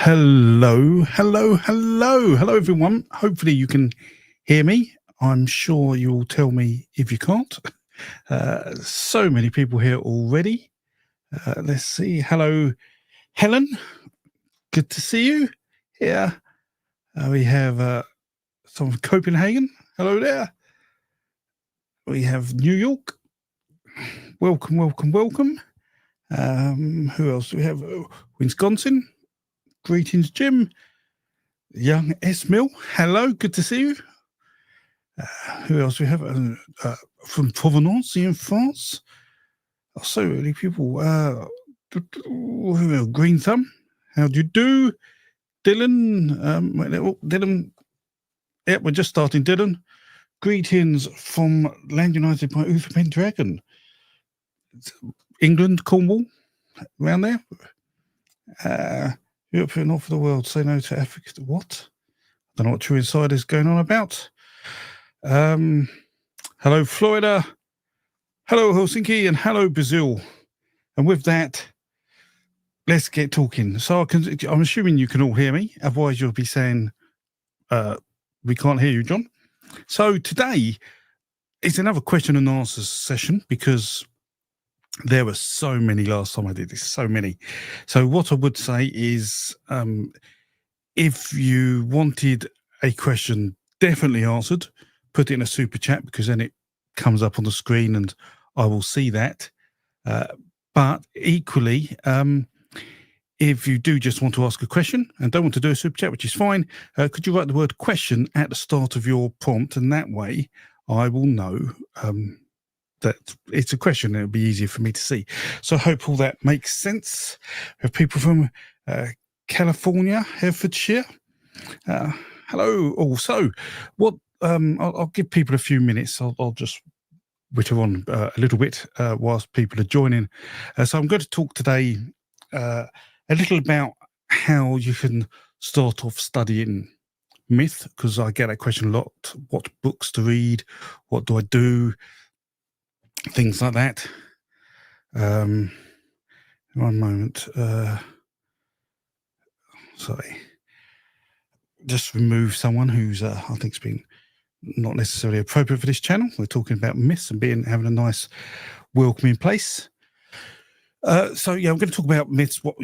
Hello, everyone. Hopefully you can hear me. I'm sure you'll tell me if you can't. So many people here already. Let's see. Hello, Helen. Good to see you here. We have some from Copenhagen. Hello there. We have New York. Welcome. Who else do we have? Wisconsin. Greetings, Jim. Young S. Mill. Hello, good to see you. Who else do we have? From Provence in France. So many people. Green Thumb. How do you do? Dylan. Dylan. Yep, we're just starting, Dylan. Greetings from Land United by Uther Pendragon. England, Cornwall, around there. Europe and north of the world, say no to Africa. What? I don't know what True Insider is going on about. Hello, Florida. Hello, Helsinki, and hello, Brazil. And with that, let's get talking. So I'm assuming you can all hear me. Otherwise, you'll be saying, we can't hear you, John. So today is another question and answers session because there were so many last time I did this, so many. So what I would say is if you wanted a question definitely answered, put it in a super chat because then it comes up on the screen and I will see that. But equally, if you do just want to ask a question and don't want to do a super chat, which is fine, could you write the word question at the start of your prompt, and that way I will know that it's a question and it'll be easier for me to see. So I hope all that makes sense. We have people from California, Herefordshire. Hello. Also, what I'll give people a few minutes. I'll just witter on a little bit whilst people are joining. So I'm going to talk today a little about how you can start off studying myth, because I get that question a lot. What books to read? What do I do? Things like that. One moment. Sorry. Just remove someone who's I think's been not necessarily appropriate for this channel. We're talking about myths and having a nice welcoming place. So yeah, I'm going to talk about myths. What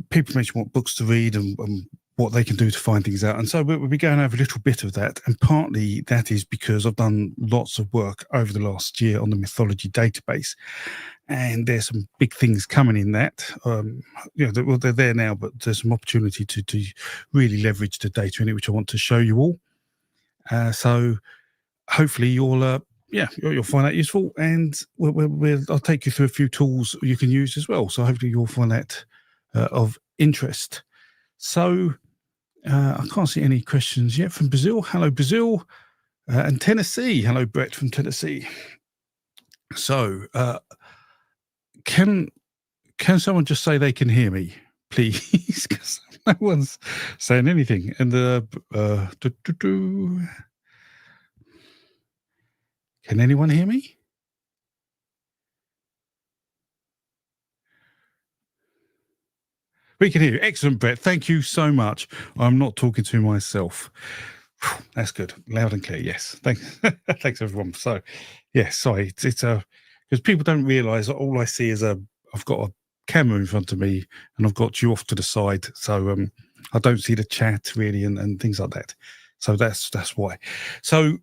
people mention what books to read and what they can do to find things out. And so we'll be going over a little bit of that. And partly that is because I've done lots of work over the last year on the Mythology Database. And there's some big things coming in that. They're there now, but there's some opportunity to really leverage the data in it, which I want to show you all. So hopefully you'll find that useful. And I'll take you through a few tools you can use as well. So hopefully you'll find that of interest. So I can't see any questions yet from Brazil. Hello, Brazil. And Tennessee. Hello, Brett from Tennessee. So can someone just say they can hear me, please? Because no one's saying anything. And can anyone hear me? We can hear you. Excellent, Brett. Thank you so much. I'm not talking to myself. That's good. Loud and clear. Yes. Thanks. Thanks, everyone. So, yes, sorry. It's because people don't realise that all I see is I've got a camera in front of me and I've got you off to the side. So I don't see the chat really and things like that. So that's why. So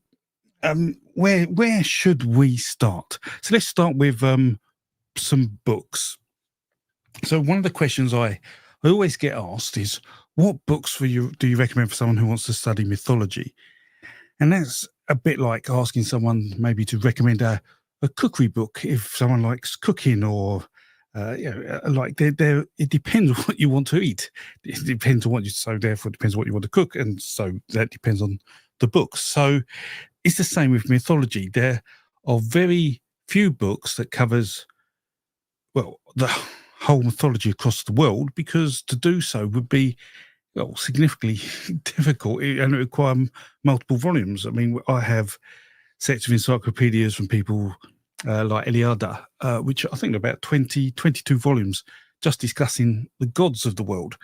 where should we start? So let's start with some books. So one of the questions I always get asked is, what books do you recommend for someone who wants to study mythology? And that's a bit like asking someone maybe to recommend a cookery book if someone likes cooking, or it depends on what you want to eat. It depends on therefore it depends on what you want to cook, and so that depends on the books. So it's the same with mythology. There are very few books that covers the whole mythology across the world, because to do so would be significantly difficult and require multiple volumes. I mean, I have sets of encyclopedias from people like Eliada, which I think are about 22 volumes just discussing the gods of the world.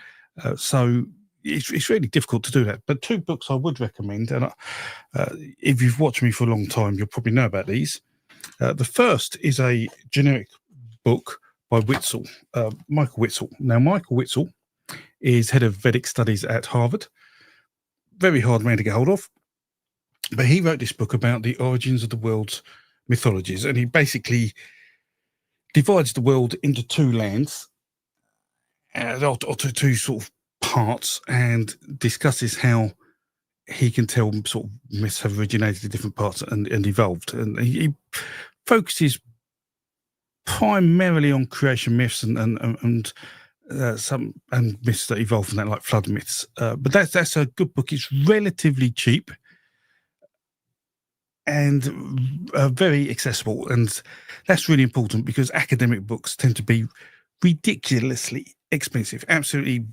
So it's really difficult to do that. But two books I would recommend, and if you've watched me for a long time, you'll probably know about these. The first is a generic book by Witzel, Michael Witzel. Now, Michael Witzel is head of Vedic studies at Harvard. Very hard man to get hold of. But he wrote this book about the origins of the world's mythologies, and he basically divides the world into two lands, or two sort of parts, and discusses how he can tell sort of myths have originated in different parts and evolved. And he focuses primarily on creation myths and some myths that evolve from that, like flood myths. But that's a good book. It's relatively cheap and very accessible, and that's really important because academic books tend to be ridiculously expensive. Absolutely,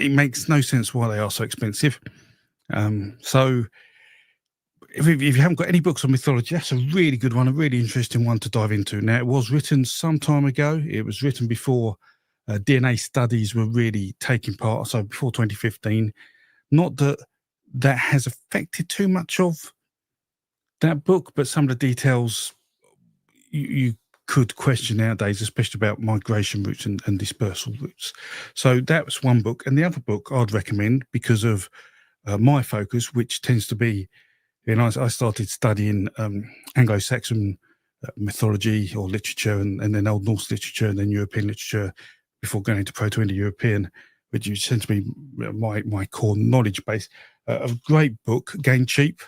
it makes no sense why they are so expensive. So if you haven't got any books on mythology, that's a really good one, a really interesting one to dive into. Now, it was written some time ago. It was written before DNA studies were really taking part, so before 2015. Not that that has affected too much of that book, but some of the details you could question nowadays, especially about migration routes and dispersal routes. So that was one book. And the other book I'd recommend because of my focus, which tends to be, I started studying Anglo-Saxon mythology or literature, and then Old Norse literature, and then European literature before going into Proto-Indo-European, which tends to be my core knowledge base. A great book, again cheap,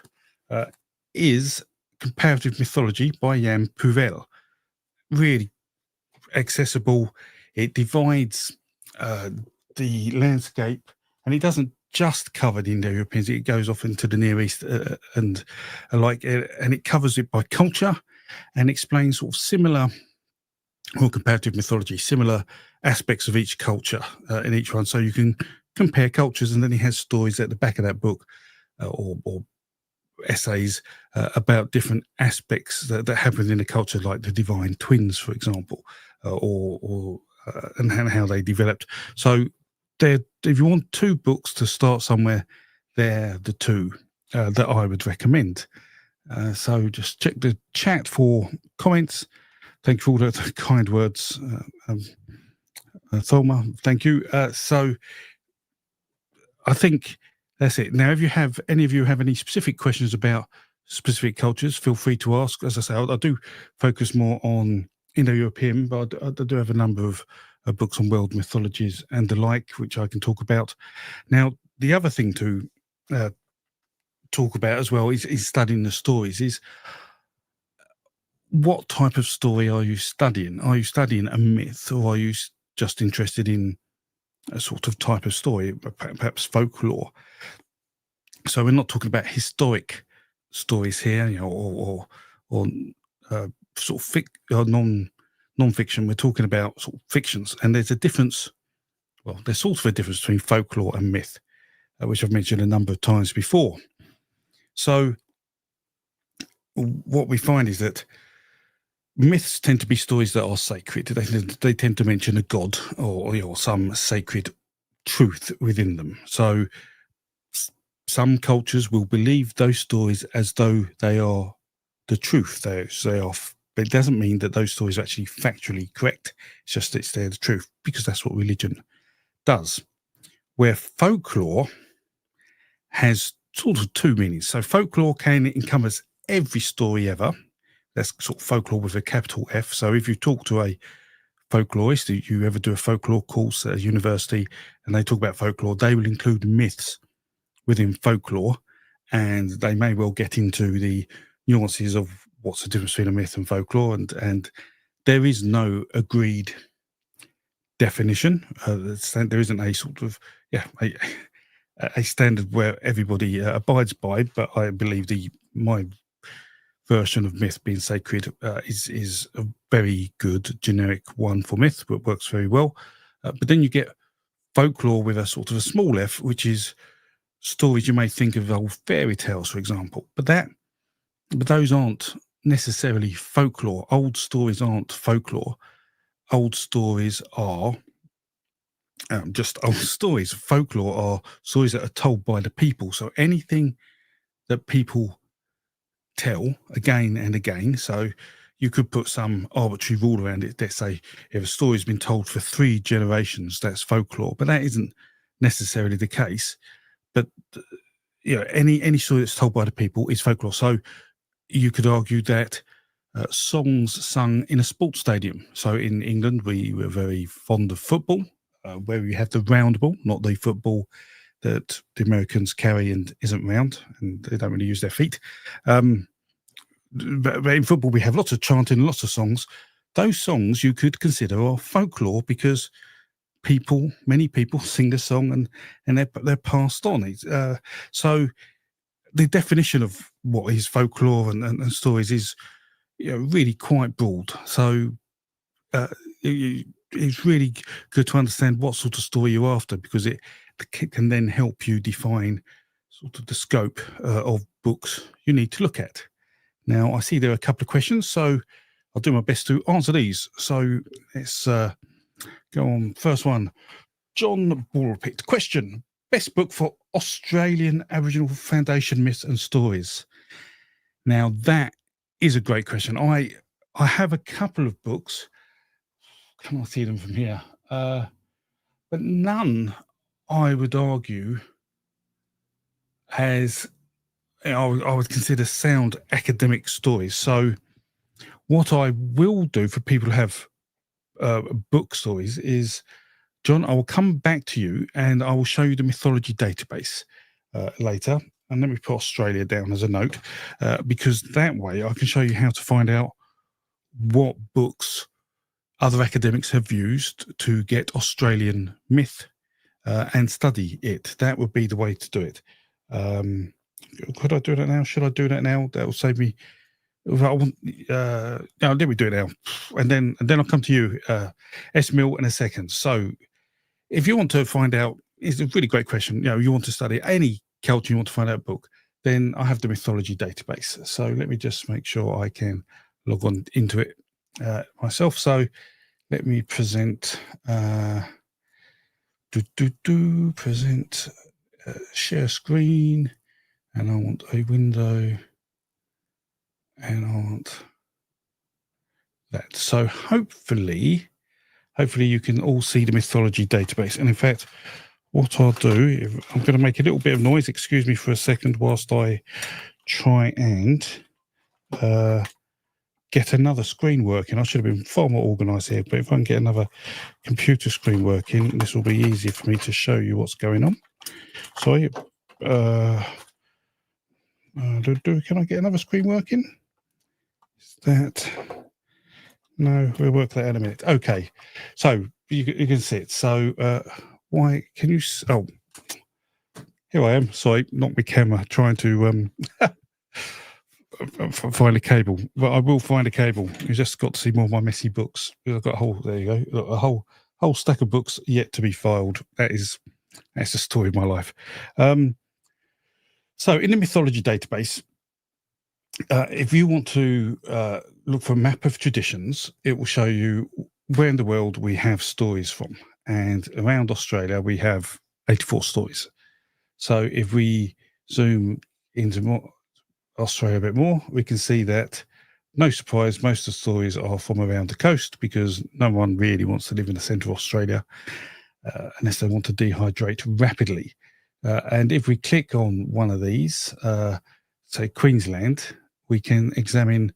is Comparative Mythology by Jan Puvel. Really accessible. It divides the landscape, and it doesn't just cover the Indo-Europeans. It goes off into the Near East and it covers it by culture and explains sort of similar, or comparative mythology, similar aspects of each culture in each one. So you can compare cultures, and then he has stories at the back of that book or essays about different aspects that happen within a culture, like the divine twins, for example, and how they developed. So if you want two books to start somewhere, they're the two that I would recommend. So just check the chat for comments. Thank you for all the kind words, Thelma. Thank you. So I think that's it. Now, if any of you have any specific questions about specific cultures, feel free to ask. As I say, I do focus more on Indo-European, but I do have a number of books on world mythologies and the like, which I can talk about. Now, the other thing to talk about as well is studying the stories. Is what type of story are you studying? Are you studying a myth, or are you just interested in a sort of type of story, perhaps folklore? So we're not talking about historic stories here, or sort of non-fiction. We're talking about sort of fictions, and there's a difference. Well, there's sort of a difference between folklore and myth, which I've mentioned a number of times before. So what we find is that myths tend to be stories that are sacred. They tend to mention a god or some sacred truth within them. So some cultures will believe those stories as though they are the truth. They are, but it doesn't mean that those stories are actually factually correct. It's just they're the truth, because that's what religion does. Where folklore has sort of two meanings. So folklore can encompass every story ever. That's sort of folklore with a capital F. So if you talk to a folklorist, you ever do a folklore course at a university, and they talk about folklore, they will include myths within folklore, and they may well get into the nuances of what's the difference between a myth and folklore, and there is no agreed definition. There isn't a sort of a standard where everybody abides by, but I believe my version of myth being sacred is a very good generic one for myth, but works very well. But then you get folklore with a sort of a small f, which is stories you may think of old fairy tales, for example. But those aren't necessarily folklore. Old stories aren't folklore. Old stories are just old stories. Folklore are stories that are told by the people. So anything that people tell again and again. So you could put some arbitrary rule around it. Let's say if a story's been told for 3 generations, that's folklore. But that isn't necessarily the case. But any story that's told by the people is folklore. So you could argue that songs sung in a sports stadium. So in England, we were very fond of football, where we have the round ball, not the football that the Americans carry and isn't round, and they don't really use their feet. But in football, we have lots of chanting, lots of songs. Those songs you could consider are folklore because many people sing the song and they're passed on. So the definition of what is folklore and stories is really quite broad. So it's really good to understand what sort of story you're after, because it can then help you define sort of the scope of books you need to look at. Now, I see there are a couple of questions, so I'll do my best to answer these. So let's go on. First one, John Bullpitt. Question: best book for Australian Aboriginal Foundation myths and stories. Now, that is a great question. I have a couple of books. Can I see them from here? But none, I would argue, has I would consider sound academic stories. So what I will do for people who have book stories is, John, I will come back to you and I will show you the Mythology Database later. And let me put Australia down as a note, because that way I can show you how to find out what books other academics have used to get Australian myth and study it. That would be the way to do it. Could I do that now? Should I do that now? That will save me. No, let me do it now, and then I'll come to you, S. Mill, in a second. So, if you want to find out, it's a really great question. You want to study any culture, you want to find out a book, then I have the Mythology Database. So let me just make sure I can log on into it myself. So let me present. Present. Share screen, and I want a window. And I want that. So hopefully you can all see the Mythology Database. And in fact, what I'll do, I'm going to make a little bit of noise. Excuse me for a second whilst I try and get another screen working. I should have been far more organised here, but if I can get another computer screen working, this will be easier for me to show you what's going on. So, can I get another screen working? That no, we'll work that out in a minute. Okay, so you can see it. So why can you? Oh, here I am. Sorry, not my camera. Trying to find a cable, but I will find a cable. You just got to see more of my messy books. I've got a whole. There you go. A whole stack of books yet to be filed. That's the story of my life. So in the Mythology Database, if you want to look for a map of traditions, it will show you where in the world we have stories from. And around Australia, we have 84 stories. So if we zoom into Australia a bit more, we can see that, no surprise, most of the stories are from around the coast, because no one really wants to live in the centre of Australia unless they want to dehydrate rapidly. And if we click on one of these, say Queensland, we can examine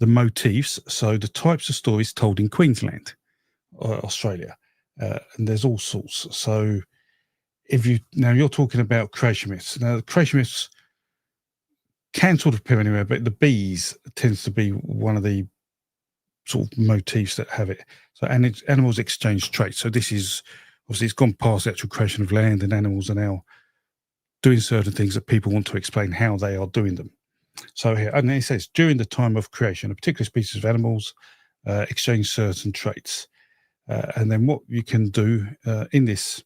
the motifs, so the types of stories told in Queensland, Australia, and there's all sorts. So if you're talking about creation myths. Now, the creation myths can sort of appear anywhere, but the bees tends to be one of the sort of motifs that have it. So, and animals exchange traits. So this is obviously, it's gone past the actual creation of land, and animals are now doing certain things that people want to explain how they are doing them. So here, and it says, during the time of creation, a particular species of animals exchange certain traits. And then what you can do in this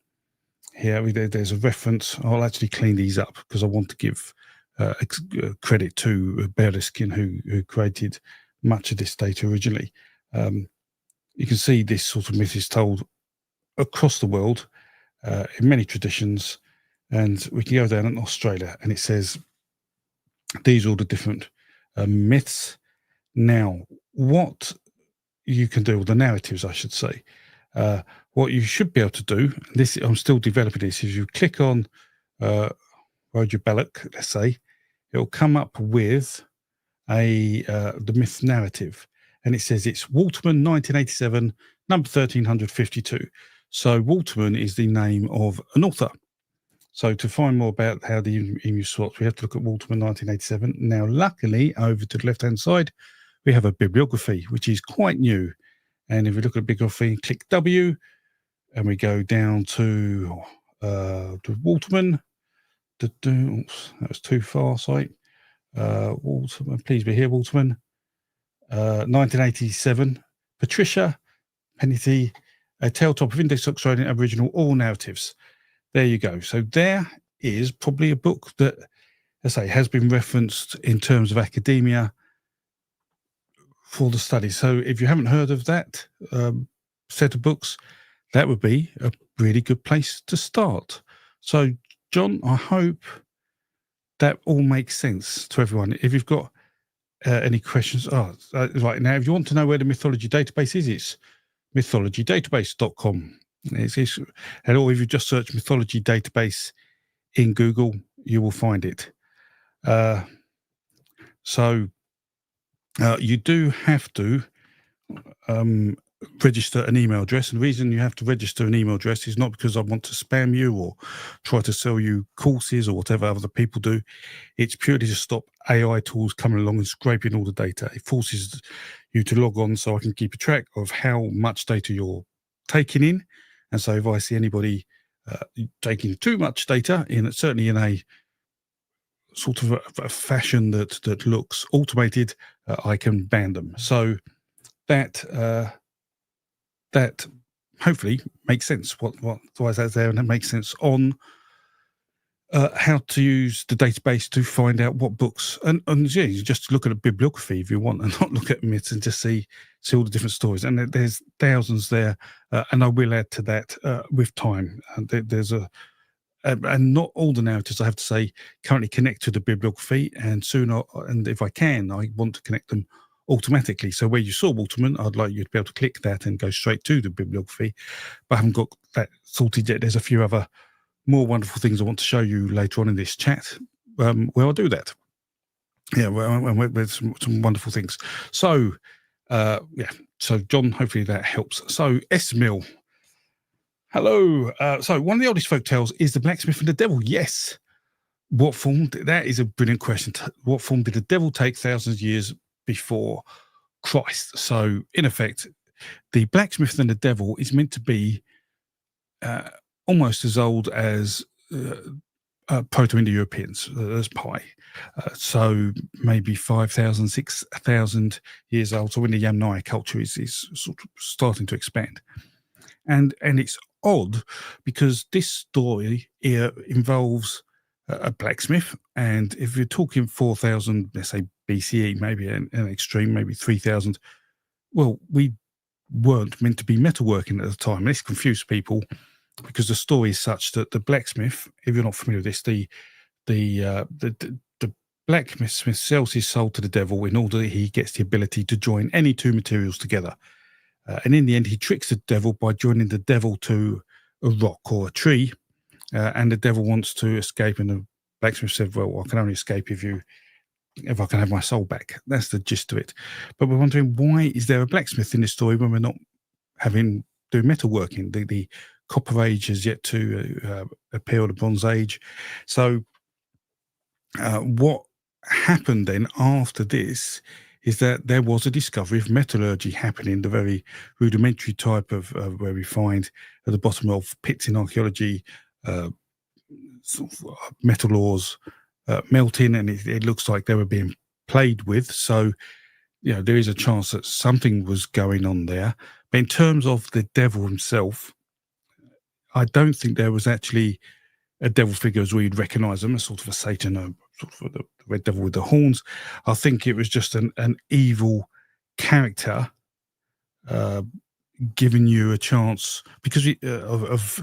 here, there's a reference. I'll actually clean these up because I want to give credit to Bearskin, who created much of this data originally. You can see this sort of myth is told across the world, in many traditions. And we can go down in Australia, and it says these are all the different myths. Now, what you can do, or the narratives, I should say, what you should be able to do, this I'm still developing this, is you click on Roger Belloc, let's say, it'll come up with the myth narrative, and it says it's Waterman 1987, number 1352. So Waterman is the name of an author. So to find more about how the emu swaps, we have to look at Waterman 1987. Now, luckily, over to the left-hand side, we have a bibliography, which is quite new. And if we look at bibliography, click W, and we go down to Waterman. Oops, that was too far, sorry. Waterman, please be here, Waterman. 1987, Patricia Pennity, a tale top of Index Australian Aboriginal All Narratives. There you go. So there is probably a book that, as I say, has been referenced in terms of academia for the study. So if you haven't heard of that set of books, that would be a really good place to start. So, John, I hope that all makes sense to everyone. If you've got any questions, right now, if you want to know where the Mythology Database is, it's mythologydatabase.com. And or if you just search Mythology Database in Google, you will find it. So you do have to register an email address. And the reason you have to register an email address is not because I want to spam you or try to sell you courses or whatever other people do. It's purely to stop AI tools coming along and scraping all the data. It forces you to log on so I can keep a track of how much data you're taking in. And so if I see anybody taking too much data, certainly in a sort of a fashion that looks automated, I can ban them. So that hopefully makes sense. Why is that there? And it makes sense on how to use the database to find out what books, and yeah, you just look at a bibliography if you want, and not look at myths, and just see all the different stories. And there's thousands there, and I will add to that with time. And there's and not all the narratives, I have to say, currently connect to the bibliography, and sooner, and if I can, I want to connect them automatically. So where you saw Waterman, I'd like you to be able to click that and go straight to the bibliography, but I haven't got that sorted yet. There's a few other more wonderful things I want to show you later on in this chat, where I'll do that. Yeah, with some wonderful things. So, so John, hopefully that helps. So S. Mill, hello. So one of the oldest folk tales is the Blacksmith and the Devil. Yes. What form? That is a brilliant question. What form did the devil take thousands of years before Christ? So, in effect, the Blacksmith and the Devil is meant to be almost as old as Proto-Indo-Europeans, as Pi. So maybe 5,000, 6,000 years old. So when the Yamnaya culture is sort of starting to expand. And it's odd because this story here involves a blacksmith. And if you're talking 4,000, let's say BCE, maybe an extreme, maybe 3,000, well, we weren't meant to be metalworking at the time. This confused people because the story is such that the blacksmith, if you're not familiar with this, the blacksmith sells his soul to the devil in order that he gets the ability to join any two materials together. And in the end, he tricks the devil by joining the devil to a rock or a tree. And the devil wants to escape. And the blacksmith said, well, I can only escape if I can have my soul back. That's the gist of it. But we're wondering, why is there a blacksmith in this story when we're not doing metalworking? The Copper Age has yet to appear, or the Bronze Age. So what happened then after this is that there was a discovery of metallurgy happening, the very rudimentary type of where we find at the bottom of pits in archaeology, sort of metal ores melting, and it looks like they were being played with. So, there is a chance that something was going on there. But in terms of the devil himself, I don't think there was actually a devil figure as we'd recognise them, a sort of a Satan, a sort of the red devil with the horns. I think it was just an evil character giving you a chance because of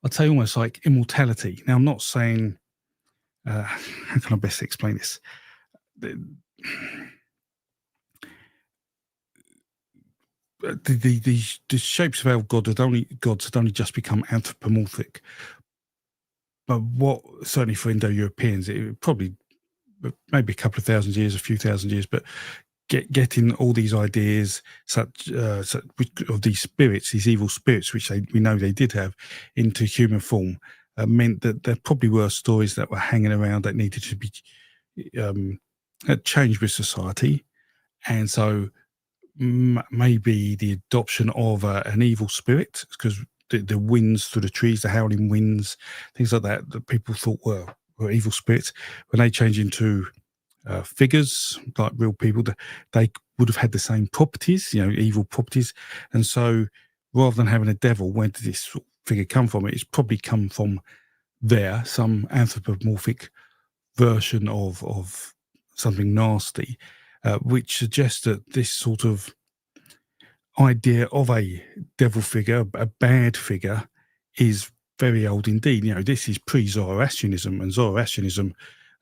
I'd say almost like immortality. Now, I'm not saying, how can I best explain this? The shapes of our gods had only just become anthropomorphic. But what, certainly for Indo-Europeans, it probably maybe a couple of thousand years, a few thousand years, but getting all these ideas such of these spirits, these evil spirits, which we know they did have, into human form, meant that there probably were stories that were hanging around that needed to be changed with society. And so maybe the adoption of an evil spirit, because the winds through the trees, the howling winds, things like that, that people thought were evil spirits, when they change into figures like real people, they would have had the same properties, evil properties. And so rather than having a devil, where did this figure come from? It's probably come from some anthropomorphic version of something nasty, which suggests that this sort of idea of a devil figure, a bad figure, is very old indeed. This is pre-Zoroastrianism, and Zoroastrianism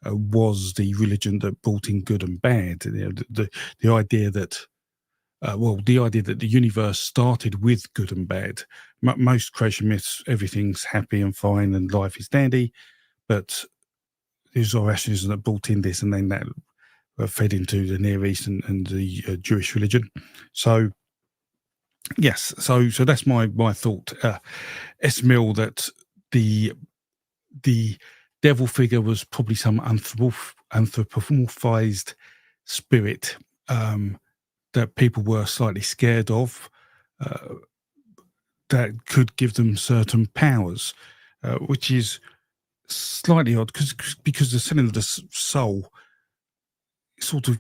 was the religion that brought in good and bad. The idea that the universe started with good and bad. Most creation myths, everything's happy and fine and life is dandy, but there's Zoroastrianism that brought in this, and then that fed into the Near East and the Jewish religion. So yes, so that's my thought, Esmil, that the devil figure was probably some anthropomorphized spirit that people were slightly scared of, that could give them certain powers, which is slightly odd because the sin of the soul sort of,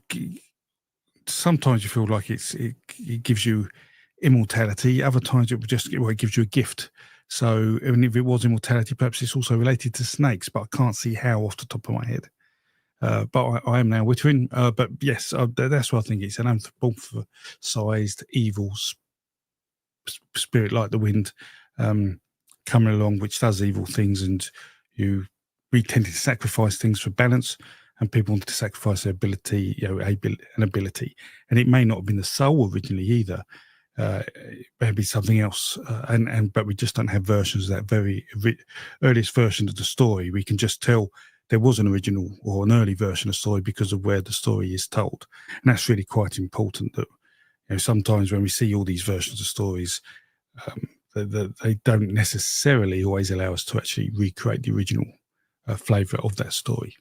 sometimes you feel like it gives you immortality, other times it gives you a gift. So even if it was immortality, perhaps it's also related to snakes, but I can't see how off the top of my head. But I am now wittering. But yes, that's what I think. It's an anthropomorphized evil spirit like the wind coming along, which does evil things, and we tended to sacrifice things for balance, and people wanted to sacrifice their ability, an ability, and it may not have been the soul originally either. Maybe something else, but we just don't have versions of that very earliest version of the story. We can just tell there was an original or an early version of the story because of where the story is told, and that's really quite important. That sometimes when we see all these versions of stories, they don't necessarily always allow us to actually recreate the original flavour of that story.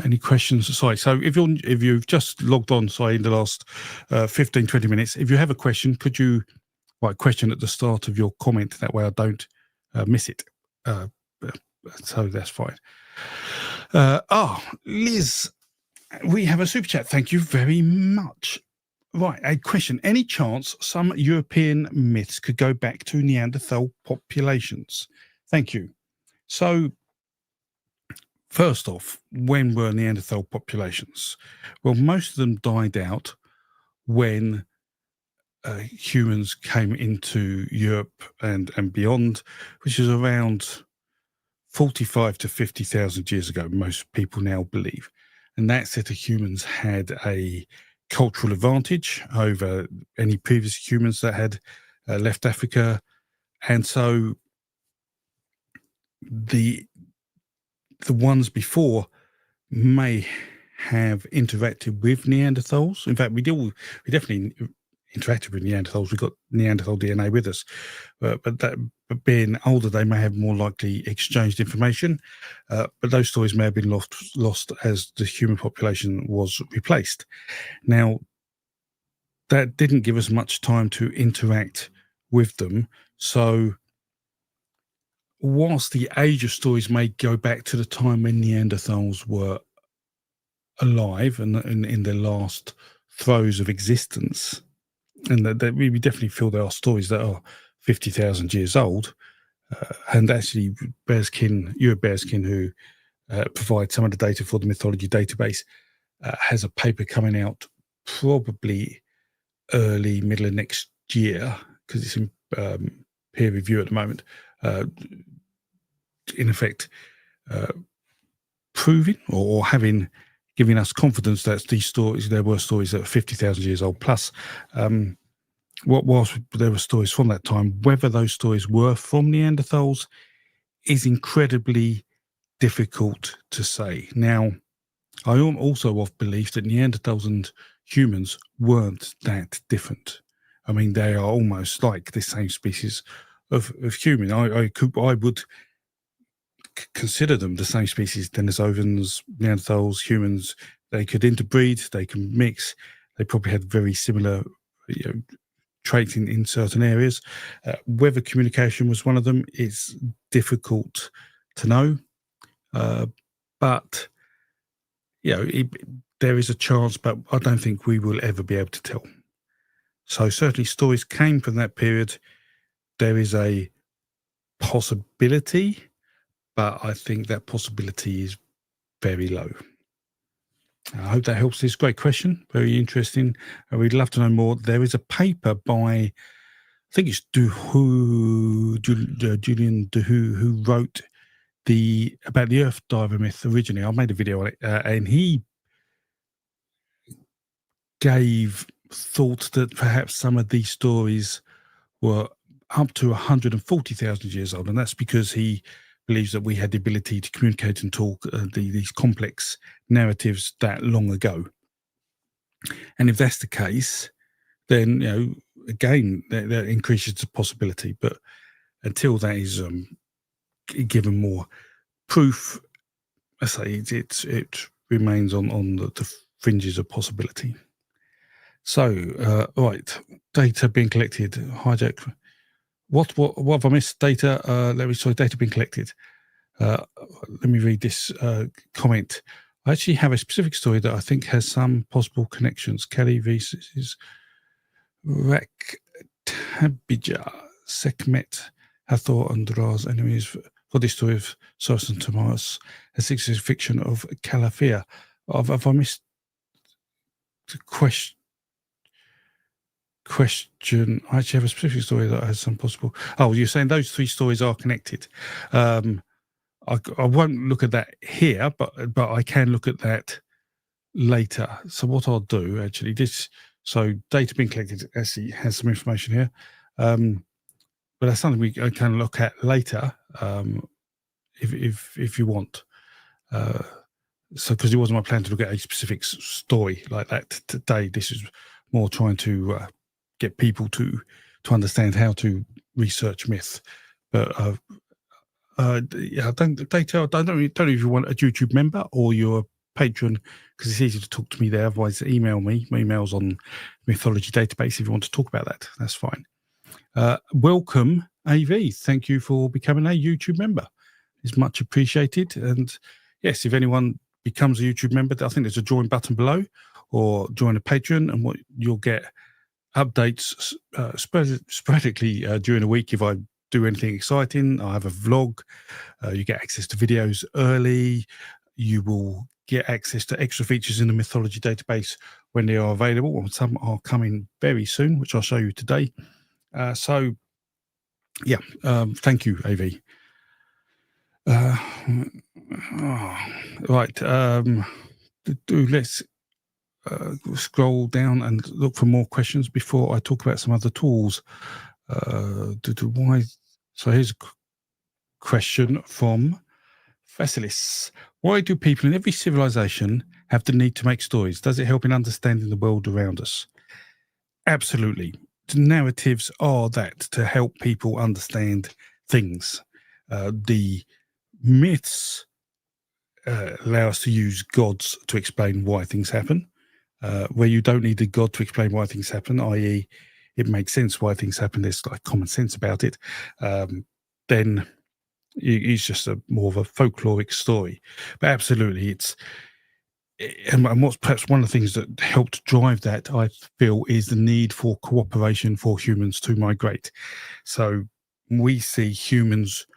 Any questions? Sorry. So if you've just logged on, in the last 15, 20 minutes, if you have a question, could you write question at the start of your comment? That way I don't miss it. So that's fine. Liz, we have a super chat. Thank you very much. Right, a question. Any chance some European myths could go back to Neanderthal populations? Thank you. So, first off, when were Neanderthal populations? Well, most of them died out when humans came into Europe and beyond, which is around 45 to 50,000 years ago, most people now believe. And that set of humans had a cultural advantage over any previous humans that had left Africa. And so the ones before may have interacted with Neanderthals. In fact, we definitely interacted with Neanderthals. We got Neanderthal DNA with us, but being older, they may have more likely exchanged information. But those stories may have been lost as the human population was replaced. Now, that didn't give us much time to interact with them. So, whilst the age of stories may go back to the time when Neanderthals were alive and in their last throes of existence, and that we definitely feel there are stories that are 50,000 years old, and actually Bearskin, you're Bearskin, who provides some of the data for the Mythology Database, has a paper coming out probably early, middle of next year, because it's in peer review at the moment, in effect, proving or giving us confidence that these stories, there were stories that are 50,000 years old plus. Whilst there were stories from that time, whether those stories were from Neanderthals is incredibly difficult to say. Now, I am also of belief that Neanderthals and humans weren't that different. I mean, they are almost like the same species of human. I would consider them the same species: Denisovans, Neanderthals, humans. They could interbreed, they can mix. They probably had very similar traits in certain areas. Whether communication was one of them is difficult to know, but there is a chance, but I don't think we will ever be able to tell. So certainly stories came from that period. There is a possibility, but I think that possibility is very low. I hope that helps. This is a great question, very interesting. We'd love to know more. There is a paper by, I think it's Julian Duhu, who wrote about the Earth diver myth originally. I made a video on it, and he gave thought that perhaps some of these stories were up to 140,000 years old, and that's because he believes that we had the ability to communicate and talk these complex narratives that long ago. And if that's the case, then again that increases the possibility. But until that is given more proof, I say it remains on the fringes of possibility. So, right, data being collected. Hijack. What have I missed? Data. Data being collected. Let me read this comment. I actually have a specific story that I think has some possible connections. Kelly versus Raktabija, Sekhmet, Hathor, and Draz enemies for this story of Soros and Tomas, a 60s fiction of Calafia. Have I missed the question? I actually have a specific story that has some possible. Oh, you're saying those three stories are connected. I won't look at that here, but I can look at that later. So what I'll do actually, data being collected actually has some information here, but that's something we can look at later if you want. So because it wasn't my plan to look at a specific story like that today. This is more trying to get people to understand how to research myth. But I don't know if you want a YouTube member or you're a patron, because it's easy to talk to me there. Otherwise, email me. My email's on Mythology Database. If you want to talk about that, that's fine. Welcome, AV. Thank you for becoming a YouTube member. It's much appreciated. And yes, if anyone becomes a YouTube member, I think there's a join button below, or join a Patreon, and what you'll get updates sporadically during the week. If I do anything exciting, I have a vlog. You get access to videos early. You will get access to extra features in the Mythology Database when they are available, and some are coming very soon, which I'll show you today. Thank you, AV. Right. Let's scroll down and look for more questions before I talk about some other tools. So here's a question from Vasilis. Why do people in every civilization have the need to make stories? Does it help in understanding the world around us? Absolutely. The narratives are that to help people understand things. The myths allow us to use gods to explain why things happen. Where you don't need a god to explain why things happen, i.e., it makes sense why things happen, there's like common sense about it, then it's just more of a folkloric story. But absolutely, and what's perhaps one of the things that helped drive that, I feel, is the need for cooperation for humans to migrate. So we see humans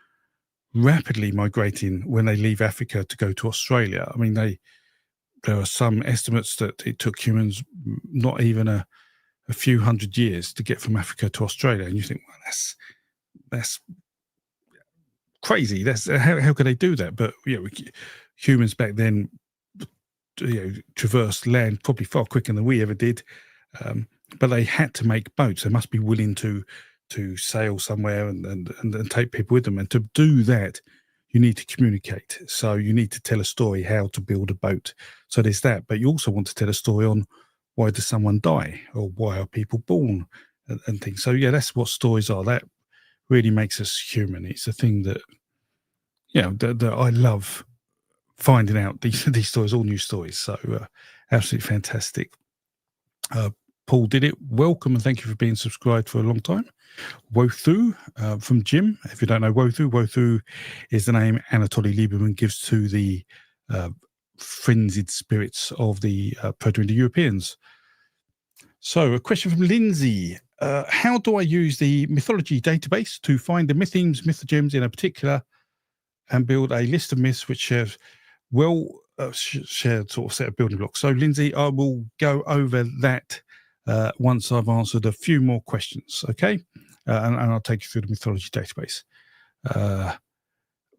rapidly migrating when they leave Africa to go to Australia. I mean, there are some estimates that it took humans not even a a few hundred years to get from Africa to Australia, and you think, well, that's crazy. That's how could they do that? But humans back then, traversed land probably far quicker than we ever did. But they had to make boats. They must be willing to sail somewhere and take people with them. And to do that, you need to communicate. So you need to tell a story how to build a boat. So there's that. But you also want to tell a story on why does someone die, or why are people born, and things. So that's what stories are. That really makes us human. It's a thing that that I love finding out these stories, all new stories. So absolutely fantastic. Paul did it. Welcome and thank you for being subscribed for a long time. Wothu from Jim. If you don't know Wothu is the name Anatoly Lieberman gives to the frenzied spirits of the Proto-Indo-Europeans. So a question from Lindsay. How do I use the Mythology Database to find the mythemes, mythogems in a particular and build a list of myths which shares shared sort of set of building blocks? So Lindsay, I will go over that once I've answered a few more questions, okay? And I'll take you through the Mythology Database.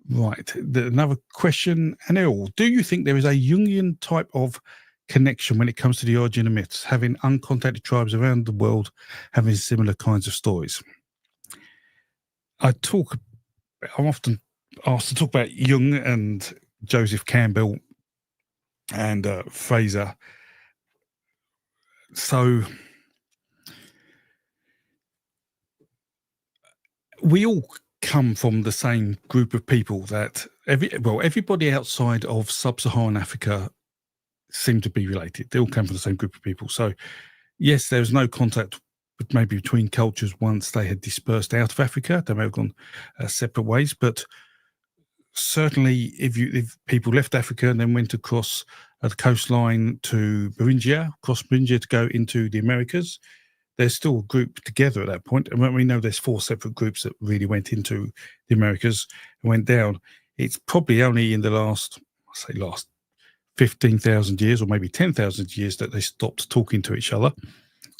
Right, another question, Anil. Do you think there is a Jungian type of connection when it comes to the origin of myths, having uncontacted tribes around the world having similar kinds of stories? I'm often asked to talk about Jung and Joseph Campbell and Fraser. So we all come from the same group of people that everybody outside of sub-Saharan Africa seem to be related. They all come from the same group of people. So yes, there's no contact maybe between cultures once they had dispersed out of Africa. They may have gone separate ways, but certainly if people left Africa and then went across the coastline to Beringia, across Beringia to go into the Americas, there's still a group together at that point. And we know there's 4 separate groups that really went into the Americas and went down. It's probably only in the last 15,000 years or maybe 10,000 years that they stopped talking to each other.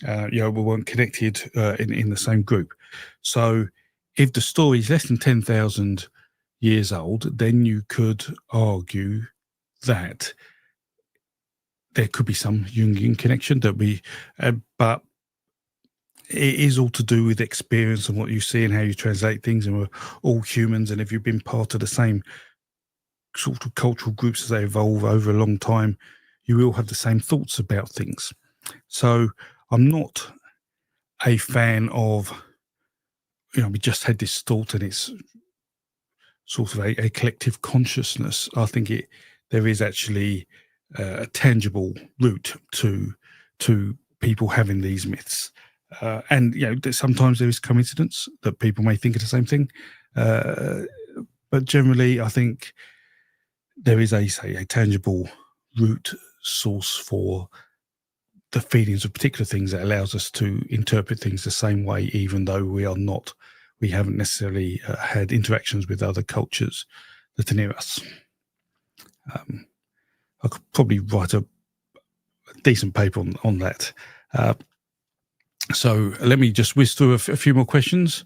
We weren't connected in the same group. So if the story is less than 10,000 years old, then you could argue that there could be some Jungian connection but it is all to do with experience and what you see and how you translate things, and we're all humans, and if you've been part of the same sort of cultural groups as they evolve over a long time, you will have the same thoughts about things. So I'm not a fan of, we just had this thought and it's sort of a collective consciousness. I think there is actually a tangible root to people having these myths. And sometimes there is coincidence that people may think of the same thing, but generally I think there is a tangible root source for the feelings of particular things that allows us to interpret things the same way, even though we haven't necessarily had interactions with other cultures that are near us. I could probably write a decent paper on that. So let me just whiz through a few more questions.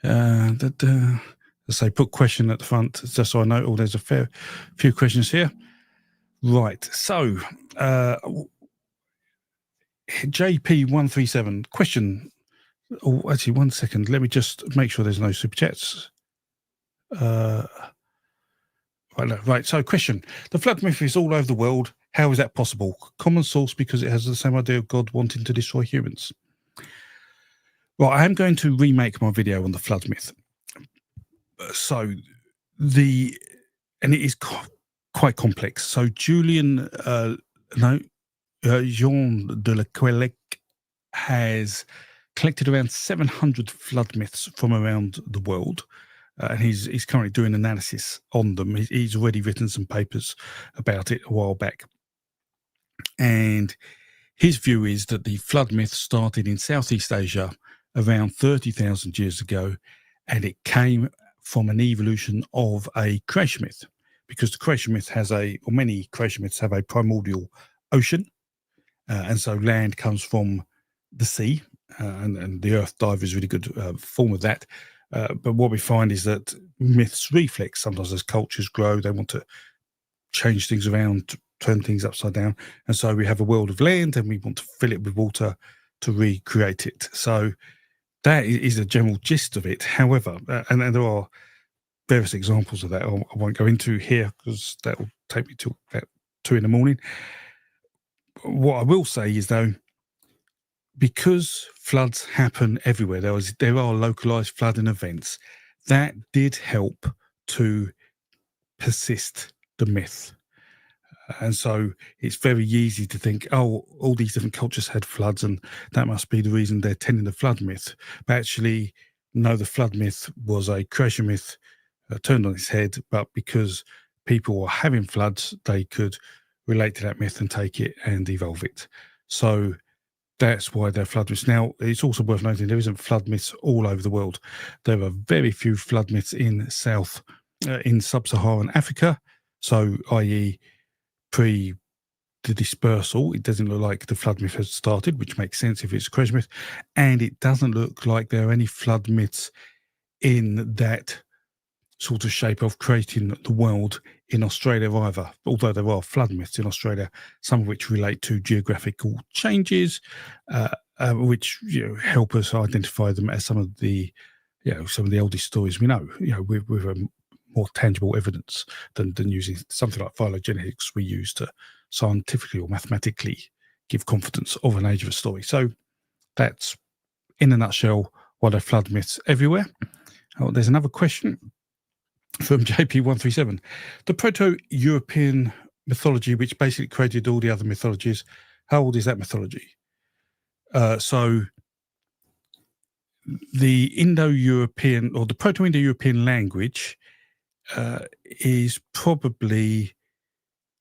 Let's say put question at the front, just so I know. There's a few questions here. Right. So JP137 question. Oh, actually, 1 second. Let me just make sure there's no super chats. Right. So question. The flood myth is all over the world. How is that possible? Common source because it has the same idea of God wanting to destroy humans. Well, I am going to remake my video on the flood myth. So and it is quite complex. So Jean de la Quellec has collected around 700 flood myths from around the world. And he's currently doing analysis on them. He's already written some papers about it a while back. And his view is that the flood myth started in Southeast Asia around 30,000 years ago, and it came from an evolution of a creation myth, because the creation myth many creation myths have a primordial ocean, and so land comes from the sea, and the earth dive is a really good form of that. But what we find is that myths reflex. Sometimes as cultures grow, they want to change things around, turn things upside down. And so we have a world of land and we want to fill it with water to recreate it. So that is the general gist of it. However, and there are various examples of that I won't go into here because that will take me to about 2 a.m. What I will say is, though, because floods happen everywhere, there are localized flooding events that did help to persist the myth. And so it's very easy to think, oh, all these different cultures had floods and that must be the reason they're tending the flood myth. But actually, no, the flood myth was a creation myth turned on its head, but because people were having floods, they could relate to that myth and take it and evolve it. So that's why they're flood myths. Now, it's also worth noting there isn't flood myths all over the world. There are very few flood myths in sub-Saharan Africa. So, i.e., pre the dispersal, it doesn't look like the flood myth has started, which makes sense if it's a creation myth. And it doesn't look like there are any flood myths in that sort of shape of creating the world in Australia either, although there are flood myths in Australia, some of which relate to geographical changes, which help us identify them as some of the oldest stories we know, with more tangible evidence than using something like phylogenetics we use to scientifically or mathematically give confidence of an age of a story. So that's, in a nutshell, why there are flood myths everywhere. Oh, there's another question from JP137. The Proto-European mythology, which basically created all the other mythologies, how old is that mythology? So the Indo-European or the Proto-Indo-European language is probably,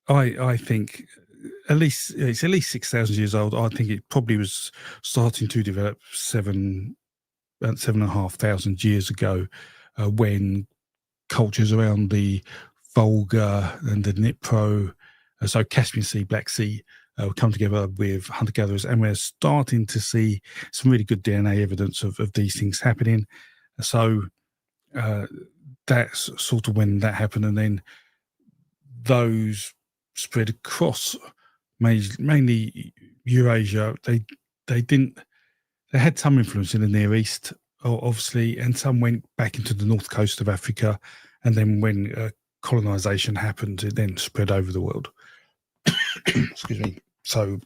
I think, it's at least 6,000 years old. I think it probably was starting to develop 7,500 years ago, when cultures around the Volga and the Dnipro, so Caspian Sea, Black Sea, come together with hunter-gatherers, and we're starting to see some really good DNA evidence of these things happening. So that's sort of when that happened, and then those spread across mainly Eurasia. They had some influence in the Near East, obviously, and some went back into the north coast of Africa, and then when colonization happened, it then spread over the world. Excuse me. So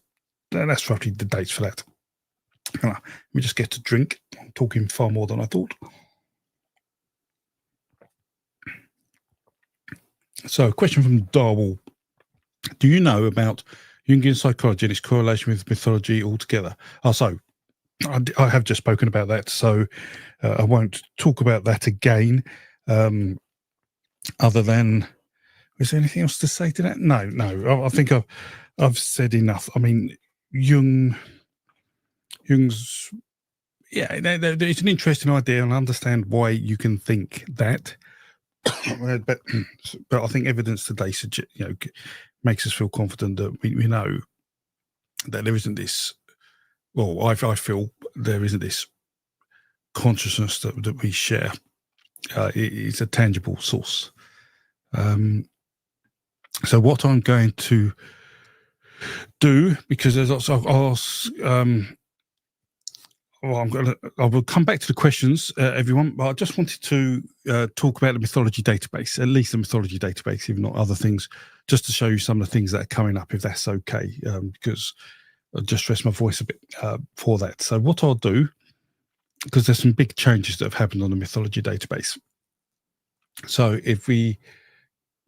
that's roughly the dates for that. Let me just get a drink. I'm talking far more than I thought. So, a question from Darwell. Do you know about Jungian psychology and its correlation with mythology altogether? So I have just spoken about that, so I won't talk about that again. Other than, is there anything else to say to that? No. I think I've said enough. I mean, Jung's, it's an interesting idea, and I understand why you can think that. but I think evidence today makes us feel confident that we know that there isn't this. Well, I feel there isn't this consciousness that we share. It's a tangible source. So what I'm going to do, because there's lots of I will come back to the questions, everyone, but I just wanted to talk about the Mythology Database, at least the Mythology Database, if not other things, just to show you some of the things that are coming up, if that's okay, because I'll just rest my voice a bit for that. So what I'll do, because there's some big changes that have happened on the Mythology Database. So if we,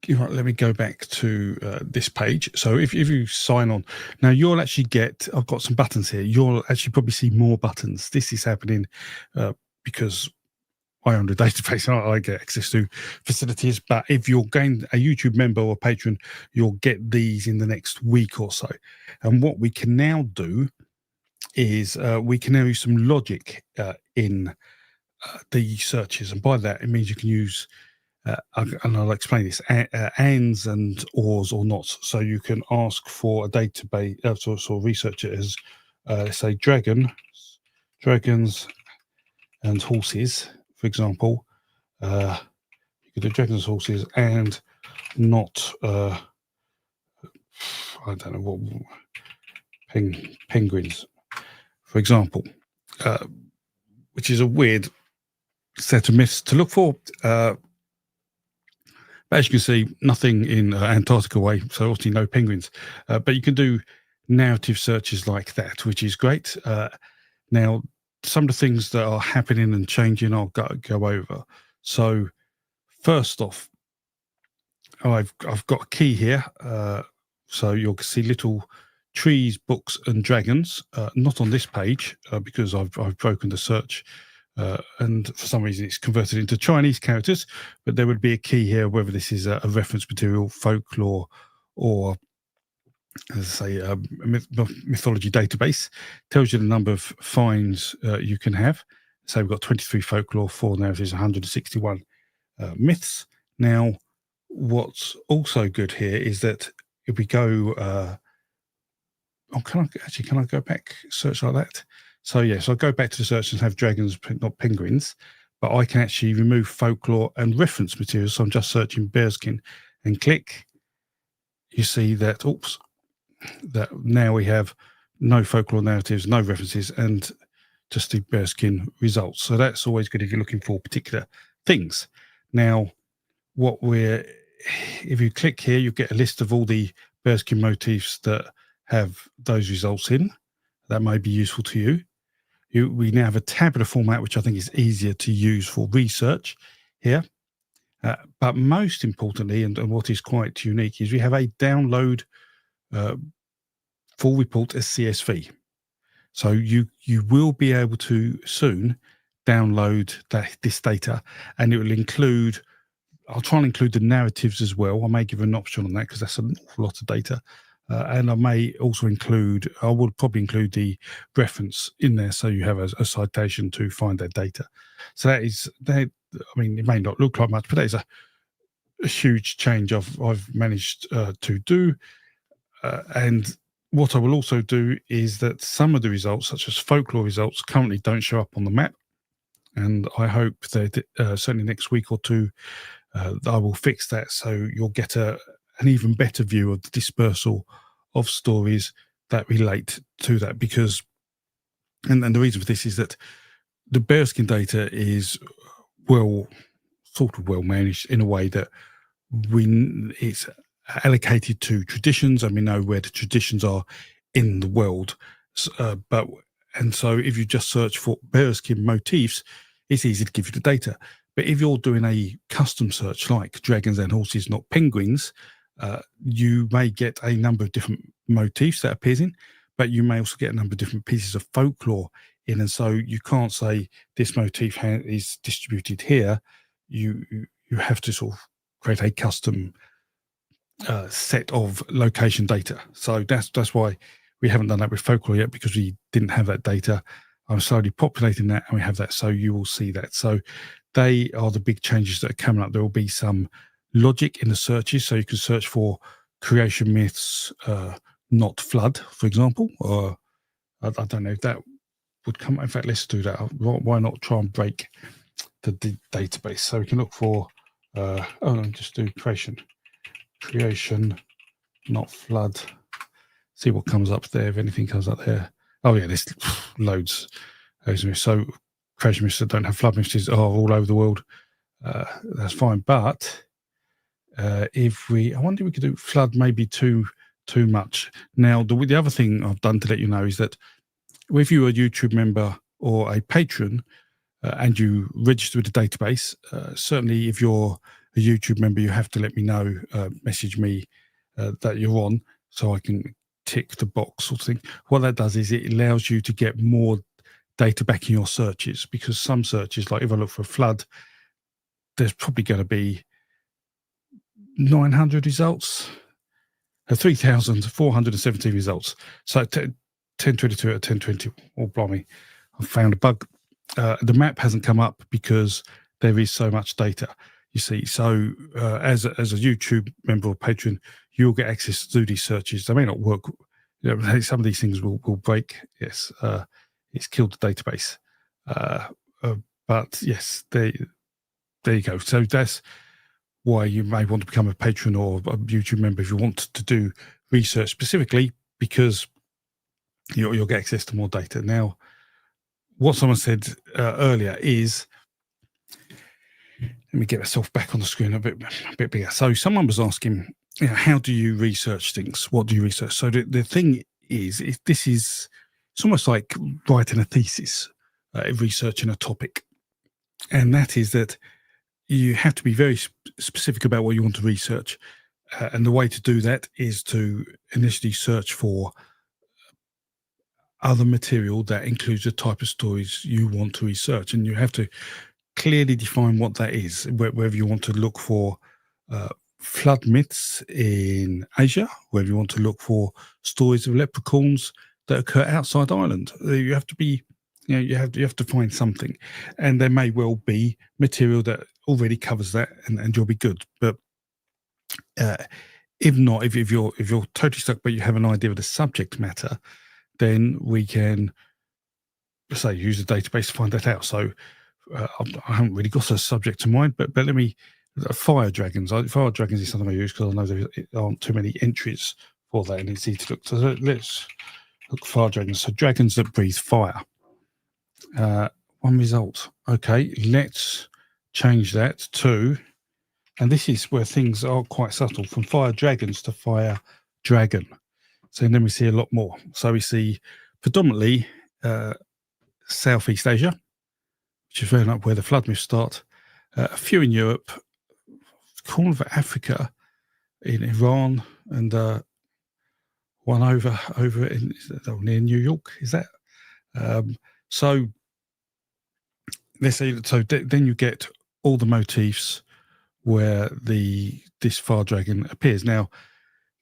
let me go back to this page. So if you sign on, now you'll actually get, I've got some buttons here. You'll actually probably see more buttons. This is happening because I own the database and I get access to facilities. But if you're going a YouTube member or patron, you'll get these in the next week or so. And what we can now do is we can now use some logic in the searches. And by that, it means you can use and I'll explain this, ands and ors or nots. So you can ask for a database, sort of research it as let's say dragons and horses, for example. You could do dragons and horses and not, I don't know what, penguins, for example, which is a weird set of myths to look for. But as you can see, nothing in Antarctica way, so obviously no penguins. But you can do narrative searches like that, which is great. Now, some of the things that are happening and changing, I'll go over. So, first off, I've got a key here. So you'll see little trees, books, and dragons. Not on this page because I've broken the search. And for some reason it's converted into Chinese characters, but there would be a key here, whether this is a reference material, folklore, or as I say, a mythology database. Tells you the number of finds you can have. So we've got 23 folklore, 4 narratives, 161 myths. Now, what's also good here is that if we go, can I go back, search like that? So yes, I'll go back to the search and have dragons, not penguins, but I can actually remove folklore and reference materials. So I'm just searching bearskin and click. You see that, that now we have no folklore narratives, no references, and just the bearskin results. So that's always good if you're looking for particular things. Now, if you click here, you get a list of all the bearskin motifs that have those results in. That may be useful to you. We now have a tabular format, which I think is easier to use for research here. But most importantly, and what is quite unique, is we have a download full report as CSV. So you will be able to soon download this data, and it will include, I'll try and include the narratives as well. I may give an option on that because that's an awful lot of data. And I may also I will probably include the reference in there so you have a citation to find that data. So I mean, it may not look like much, but that is a huge change I've managed to do. And what I will also do is that some of the results, such as folklore results, currently don't show up on the map. And I hope that certainly next week or two, I will fix that so you'll get an even better view of the dispersal of stories that relate to that. Because, and the reason for this is that the bearskin data is well managed in a way that it's allocated to traditions, and we know where the traditions are in the world. And so if you just search for bearskin motifs, it's easy to give you the data. But if you're doing a custom search like dragons and horses, not penguins, you may get a number of different motifs that appears in, but you may also get a number of different pieces of folklore in. And so you can't say this motif is distributed here. You have to sort of create a custom set of location data. So that's why we haven't done that with folklore yet, because we didn't have that data. I'm slowly populating that, and we have that. So you will see that. So they are the big changes that are coming up. There will be some logic in the searches, so you can search for creation myths, not flood, for example. Or I don't know if that would come. In fact, let's do that. Why not try and break the database? So we can look for. Just do creation, not flood. See what comes up there. If anything comes up there. Oh yeah, there's loads. So creation myths that don't have flood myths are all over the world. That's fine, but I wonder if we could do flood maybe too much. Now, the other thing I've done to let you know is that if you're a YouTube member or a patron and you register with the database, certainly if you're a YouTube member, you have to let me know, message me that you're on, so I can tick the box sort of thing. What that does is it allows you to get more data back in your searches, because some searches, like if I look for a flood, there's probably going to be 900 results, 3,417 results. So 1022 out of 1020. Oh, blimey, I found a bug. The map hasn't come up because there is so much data, you see. So as a YouTube member or patron, you'll get access to do these searches. They may not work some of these things will break. Yes, it's killed the database. But yes, there you go. So that's why you may want to become a patron or a YouTube member if you want to do research specifically, because you'll get access to more data. Now, what someone said earlier is, let me get myself back on the screen a bit bigger. So someone was asking, how do you research things? What do you research? So the thing is it's almost like writing a thesis, researching a topic. And that is that you have to be very specific about what you want to research. And the way to do that is to initially search for other material that includes the type of stories you want to research. And you have to clearly define what that is, whether you want to look for flood myths in Asia, whether you want to look for stories of leprechauns that occur outside Ireland. You have to be, you have to find something, and there may well be material that already covers that, and you'll be good. But if not, if you're totally stuck, but you have an idea of the subject matter, then we can say use a database to find that out. So I haven't really got a subject in mind, but let me. Fire dragons. Fire dragons is something I use because I know there aren't too many entries for that, and it's easy to look. So let's look fire dragons. So dragons that breathe fire. One result. Okay, let's change that to, and this is where things are quite subtle, from fire dragons to fire dragon. So then we see a lot more. So we see predominantly Southeast Asia, which is very much where the flood myths start. A few in Europe, corner of Africa, in Iran, and one over in near New York. Is that? So let's say, so then you get all the motifs where this fire dragon appears. Now,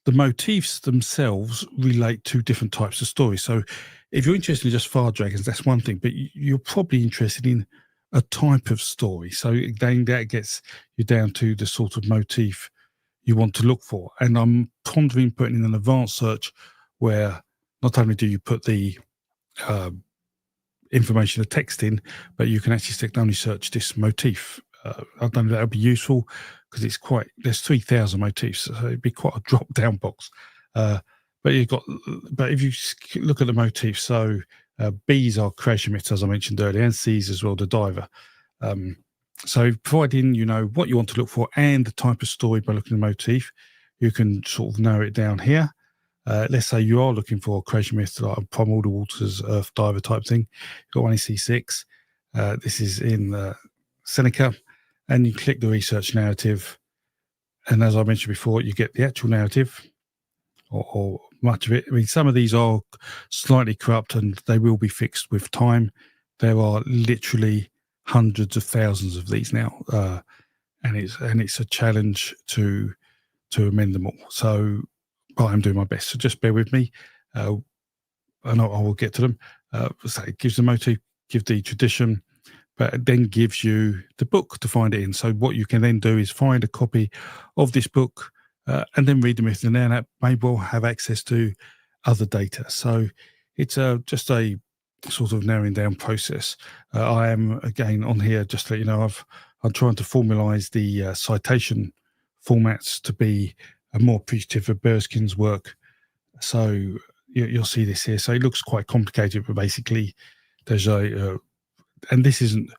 the motifs themselves relate to different types of stories. So if you're interested in just fire dragons, that's one thing, but you're probably interested in a type of story. So then that gets you down to the sort of motif you want to look for. And I'm pondering putting in an advanced search where not only do you put the information, the text in, but you can actually stick only search this motif. I don't know if that would be useful because there's 3,000 motifs, so it'd be quite a drop down box. But if you look at the motifs, so bees are creation myths, as I mentioned earlier, and seas as well, the diver. So providing you know what you want to look for and the type of story by looking at the motif, you can sort of narrow it down here. Let's say you are looking for a creation myth like a Primordial Waters Earth diver type thing. You've got one in C6. This is in Seneca, and you click the research narrative. And as I mentioned before, you get the actual narrative, or much of it. I mean, some of these are slightly corrupt and they will be fixed with time. There are literally hundreds of thousands of these now, and it's a challenge to amend them all. So I'm doing my best. So just bear with me, and I will get to them. So it gives the motif, gives the tradition, but it then gives you the book to find it in. So what you can then do is find a copy of this book and then read the myth, and then that may well have access to other data. So it's just a sort of narrowing down process. I am again on here just to let you know I'm trying to formalize the citation formats to be more appreciative of Berskin's work. So you'll see this here. So it looks quite complicated, but basically there's and this isn't,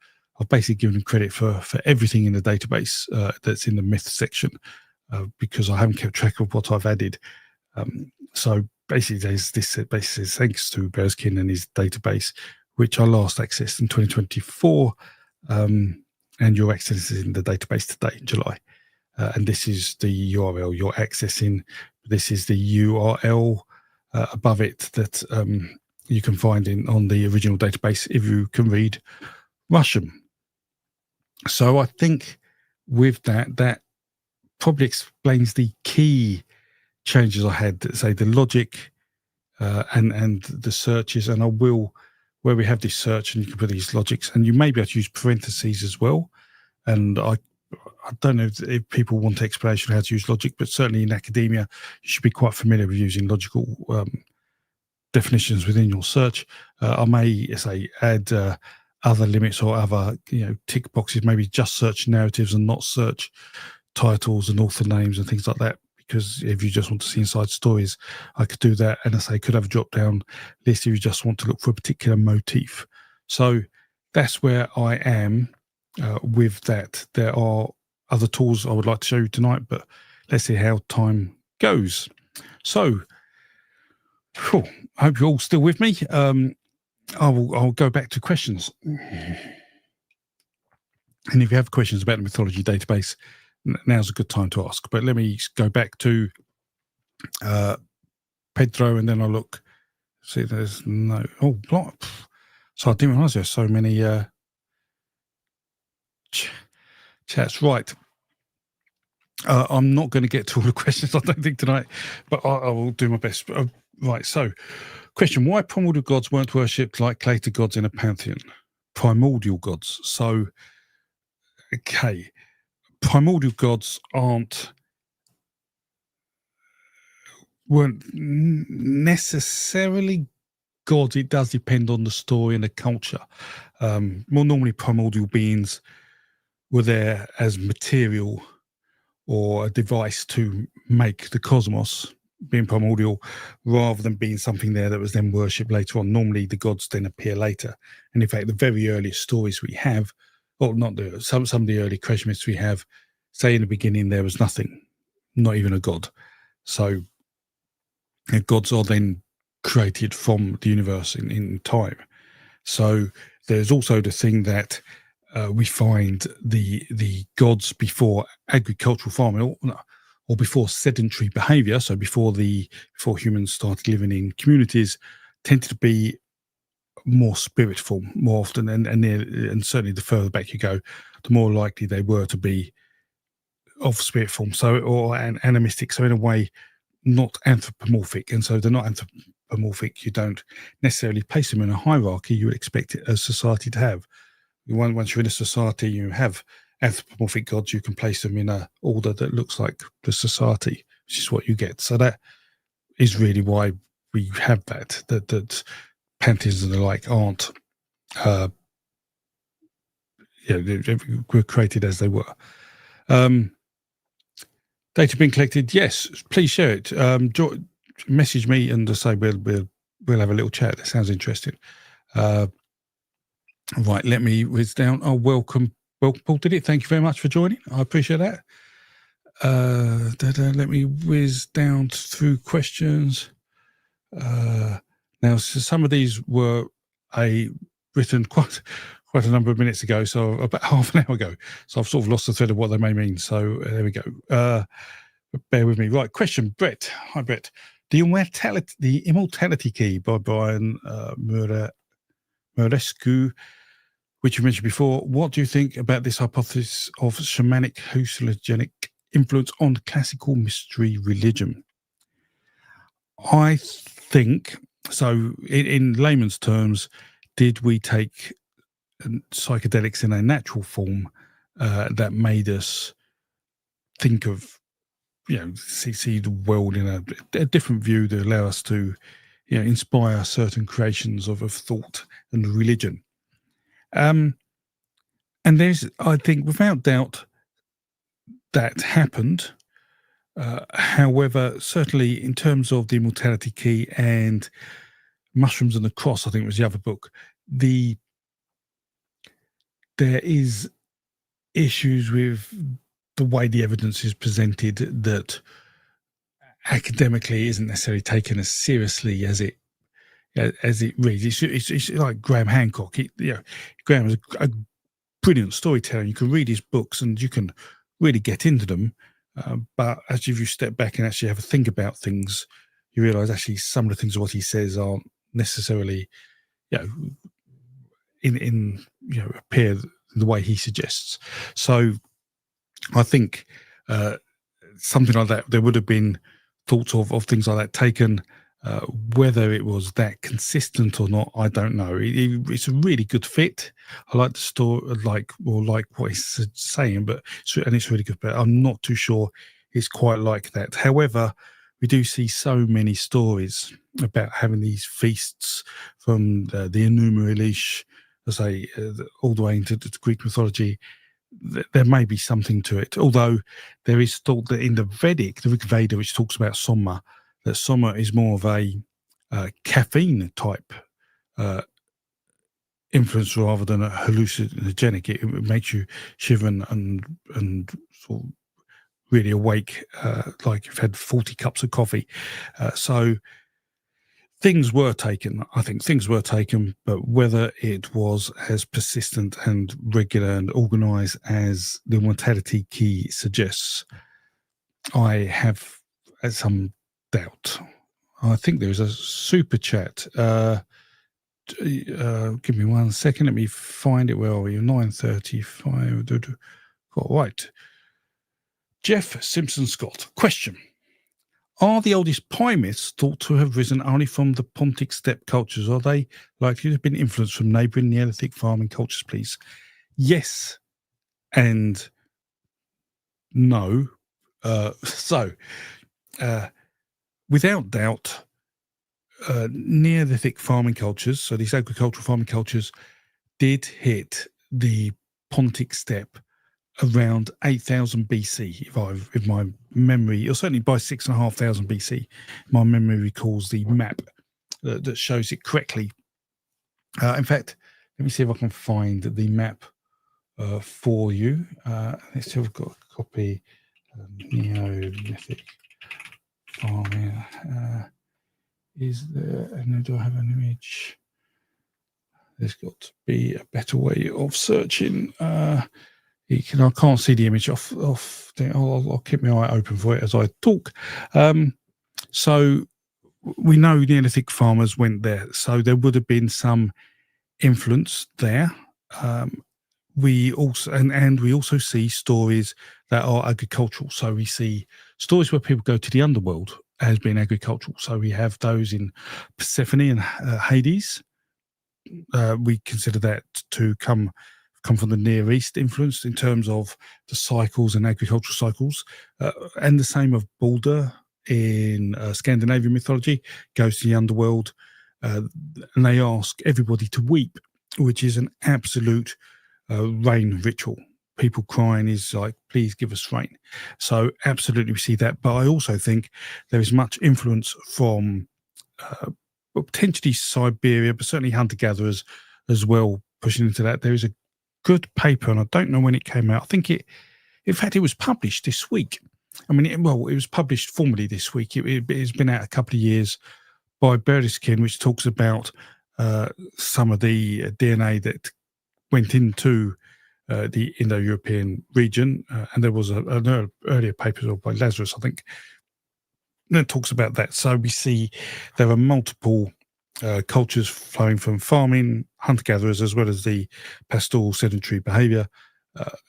I've basically given him credit for everything in the database that's in the myth section because I haven't kept track of what I've added. So basically there's this basically thanks to Berskin and his database, which I last accessed in 2024, and your access is in the database today in July. And this is the URL you're accessing. This is the URL above it that you can find on the original database if you can read Russian. So I think with that probably explains the key changes I had, say the logic and the searches. And I will, where we have this search and you can put these logics, and you may be able to use parentheses as well. And I don't know if people want explanation of how to use logic, but certainly in academia, you should be quite familiar with using logical definitions within your search. I may say add other limits or other tick boxes, maybe just search narratives and not search titles and author names and things like that, because if you just want to see inside stories, I could do that. And I say could have a drop down list if you just want to look for a particular motif. So that's where I am with that. There are other tools I would like to show you tonight, but let's see how time goes. So I hope you're all still with me. I'll go back to questions. And if you have questions about the Mythology Database, now's a good time to ask. But let me go back to Pedro, and then I'll look. See, there's no... Oh, block. So I didn't realize there's so many chats. Right. I'm not going to get to all the questions, I don't think, tonight, but I will do my best. Right, so question, why primordial gods weren't worshipped like later gods in a pantheon? Primordial gods. So, okay, primordial gods weren't necessarily gods. It does depend on the story and the culture. More normally, primordial beings were there as material or a device to make the cosmos, being primordial, rather than being something there that was then worshipped later on. Normally, the gods then appear later. And in fact, the very earliest stories we have, or not some of the early creation myths we have, say in the beginning there was nothing, not even a god. So gods are then created from the universe in time. So there's also the thing that we find the gods before agricultural farming or before sedentary behavior, so before humans started living in communities, tended to be more spirit form more often, and certainly the further back you go, the more likely they were to be of spirit form, or animistic, so in a way not anthropomorphic. And so they're not anthropomorphic, you don't necessarily place them in a hierarchy you would expect a society to have. Once you're in a society, you have anthropomorphic gods, you can place them in an order that looks like the society, which is what you get. So that is really why we have that pantheons and the like aren't were created as they were. Data being collected, yes, please share it. Message me and just say we'll have a little chat. That sounds interesting. Right, let me whiz down. Oh, welcome. Well, Paul did it. Thank you very much for joining. I appreciate that. Let me whiz down through questions. Now, so some of these were written quite a number of minutes ago, so about half an hour ago. So I've sort of lost the thread of what they may mean. So there we go. Bear with me. Right, question, Brett. Hi, Brett. The Immortality Key by Brian Murescu, which you mentioned before. What do you think about this hypothesis of shamanic hallucinogenic influence on classical mystery religion? I think, so in layman's terms, did we take psychedelics in a natural form that made us think of, see the world in a different view that allow us to, inspire certain creations of thought and religion? And there's, I think, without doubt, that happened. However, certainly in terms of the Immortality Key and Mushrooms and the Cross, I think was the other book, there is issues with the way the evidence is presented that academically isn't necessarily taken as seriously as it reads. It's like Graham Hancock. Graham is a brilliant storyteller. You can read his books and you can really get into them. But as if you step back and actually have a think about things, you realise actually some of the things of what he says aren't necessarily, appear the way he suggests. So I think something like that, there would have been thoughts of things like that taken. Whether it was that consistent or not, I don't know. It's a really good fit. I like the story, like what he's saying, and it's really good. But I'm not too sure it's quite like that. However, we do see so many stories about having these feasts from the Enuma Elish, as I say, all the way into the Greek mythology. There may be something to it, although there is thought that in the Rig Veda, which talks about Soma, that Soma is more of a caffeine type influence rather than a hallucinogenic. It makes you shiver and sort of really awake, like you've had 40 cups of coffee. So things were taken. I think things were taken, but whether it was as persistent and regular and organised as the mortality key suggests, I have some doubt. I think there is a super chat. Give me 1 second. Let me find it. Where are we? 9:35. Got right. Jeff Simpson Scott. Question. Are the oldest pie myths thought to have risen only from the Pontic steppe cultures? Are they likely to have been influenced from neighbouring Neolithic farming cultures, please? Yes and no. Without doubt, Neolithic farming cultures, so these agricultural farming cultures, did hit the Pontic steppe around 8,000 BC, if my memory, or certainly by 6,500 BC, my memory recalls the map that shows it correctly. In fact, let me see if I can find the map for you. Let's see if I've got a copy. Neolithic farming. Is there, and do I have an image? There's got to be a better way of searching. I can't see the image off. I'll keep my eye open for it as I talk. So we know Neolithic farmers went there, so there would have been some influence there. We also and we also see stories that are agricultural. So we see stories where people go to the underworld as being agricultural. So we have those in Persephone and Hades. We consider that to come from the Near East influence in terms of the cycles and agricultural cycles, and the same of Balder in Scandinavian mythology, goes to the underworld, and they ask everybody to weep, which is an absolute rain ritual. People crying is like, please give us rain. So absolutely we see that. But I also think there is much influence from potentially Siberia, but certainly hunter-gatherers as well, pushing into that. There is a good paper, and I don't know when it came out. I think in fact, it was published this week. I mean, it was published formally this week. It's been out a couple of years by Bereskin, which talks about some of the DNA that went into the Indo-European region, and there was an earlier paper by Lazarus, I think, that talks about that. So we see there are multiple cultures flowing from farming, hunter-gatherers, as well as the pastoral sedentary behaviour,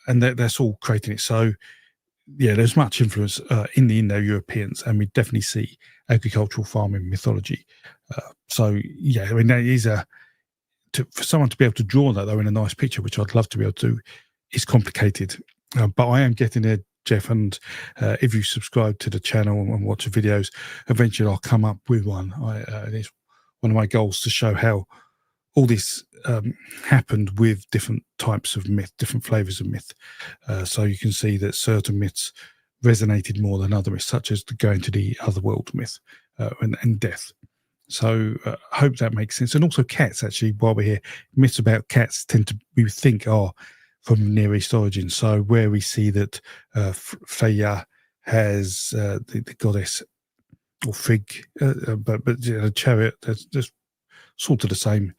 and that's all creating it. So, yeah, there's much influence in the Indo-Europeans, and we definitely see agricultural farming mythology. So, yeah, I mean, that is for someone to be able to draw that, though, in a nice picture, which I'd love to be able to do, is complicated. But I am getting there, Jeff, and if you subscribe to the channel and watch the videos, eventually I'll come up with one. It's one of my goals to show how all this happened with different types of myth, different flavours of myth. So you can see that certain myths resonated more than other myths, such as the going to the other world myth and death. So I hope that makes sense. And also cats, actually, while we're here, myths about cats we think are from Near East origin. So where we see that Freya has the goddess, or Frigg, but a chariot, that's just sort of the same.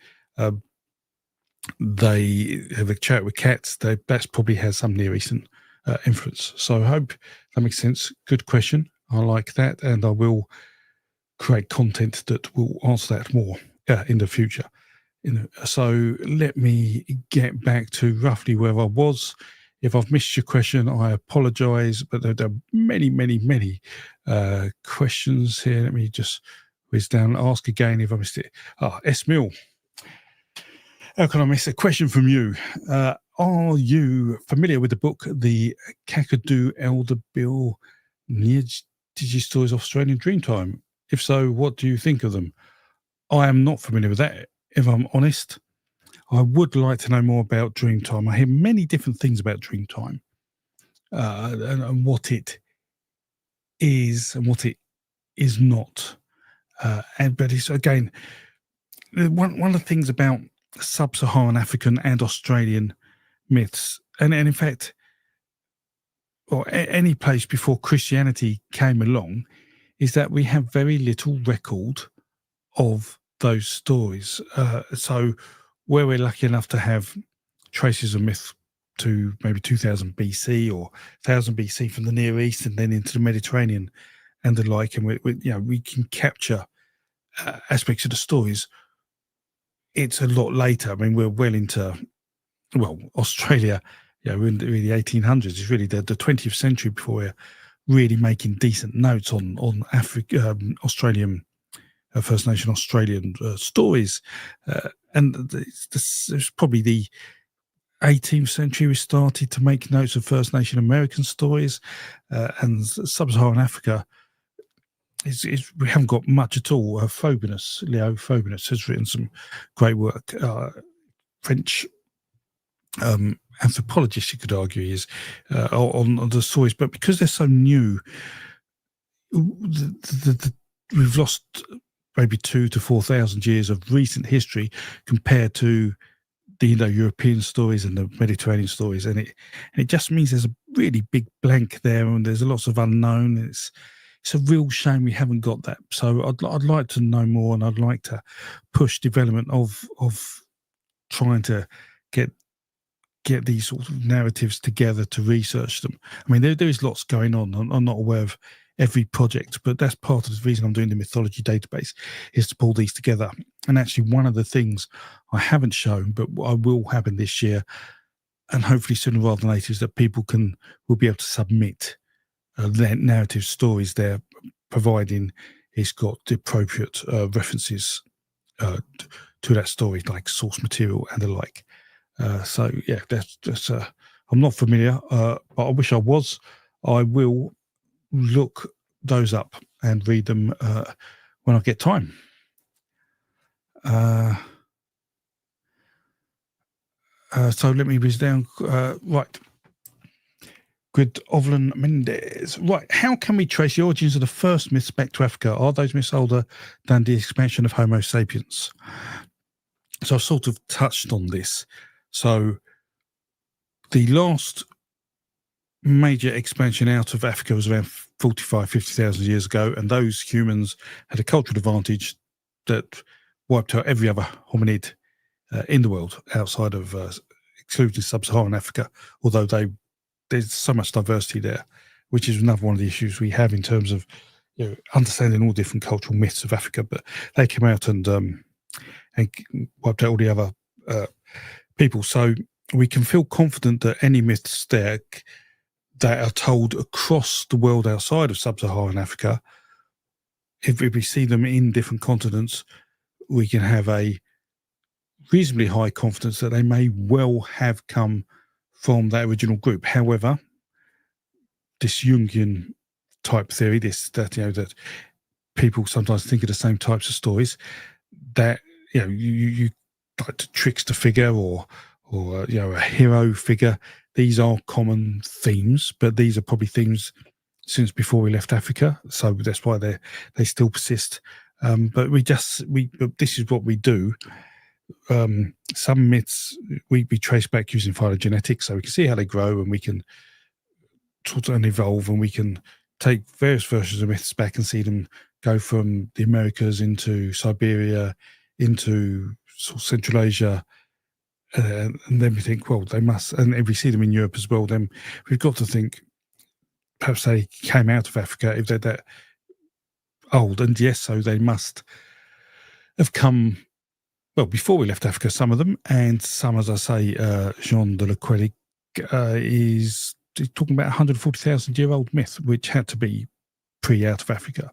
They have a chariot with cats. That's probably has some Near Eastern influence. So I hope that makes sense. Good question. I like that, and I will create content that will answer that more in the future. So let me get back to roughly where I was. If I've missed your question, I apologise, but there are many, many, many questions here. Let me just whiz down, ask again if I missed it. S. Mill. How can I miss a question from you? Are you familiar with the book, The Kakadu Elder Bill Digi Stories of Australian Dreamtime? If so, what do you think of them? I am not familiar with that, if I'm honest. I would like to know more about Dreamtime. I hear many different things about Dreamtime, and what it is and what it is not. But it's, again, one of the things about sub-Saharan African and Australian myths, and in fact, or any place before Christianity came along, is that we have very little record of those stories. So where we're lucky enough to have traces of myth to maybe 2000 BC or 1000 BC from the Near East and then into the Mediterranean and the like, and we can capture aspects of the stories. It's a lot later. I mean, we're well into, Australia, we're in the 1800s. It's really the 20th century before we're really making decent notes on Africa, Australian, First Nation Australian stories. And it's probably the 18th century we started to make notes of First Nation American stories, and Sub-Saharan Africa we haven't got much at all. Leo Phobinus has written some great work. French anthropologist, you could argue, is on the stories, but because they're so new, we've lost maybe 2,000 to 4,000 years of recent history compared to the Indo-European stories and the Mediterranean stories, and it just means there's a really big blank there, and there's lots of unknown. It's a real shame we haven't got that. So I'd like to know more, and I'd like to push development of trying to get these sort of narratives together to research them. I mean, there is lots going on. I'm not aware of every project, but that's part of the reason I'm doing the Mythology Database, is to pull these together. And actually, one of the things I haven't shown, but I will happen this year, and hopefully sooner rather than later, is that people will be able to submit their narrative stories there, providing it's got the appropriate references to that story, like source material and the like. So yeah, that's I'm not familiar, but I wish I was. I will look those up and read them when I get time. So let me whiz down. Right. Good Ovlan Mendez. Right. How can we trace the origins of the first myths back to Africa? Are those myths older than the expansion of Homo sapiens? So I've sort of touched on this. So the last major expansion out of Africa was around 45, 50,000 years ago, and those humans had a cultural advantage that wiped out every other hominid in the world outside of excluding sub-Saharan Africa, although there's so much diversity there, which is another one of the issues we have in terms of understanding all different cultural myths of Africa. But they came out and wiped out all the other people. So we can feel confident that any myths there that are told across the world outside of sub-Saharan Africa, if we see them in different continents, we can have a reasonably high confidence that they may well have come from that original group. However, this Jungian type theory, that people sometimes think of the same types of stories, that you like to trickster figure or a hero figure. These are common themes, but these are probably themes since before we left Africa, so that's why they still persist. But this is what we do. Some myths we trace back using phylogenetics, so we can see how they grow, and we can sort of evolve, and we can take various versions of myths back and see them go from the Americas into Siberia, into sort of Central Asia, and then we think, well, they must, and if we see them in Europe as well, then we've got to think perhaps they came out of Africa if they're that old. And yes, so they must have come, well, before we left Africa, some of them, and some, as I say, Jean de Le Quellic is talking about 140,000-year-old myth, which had to be out of Africa.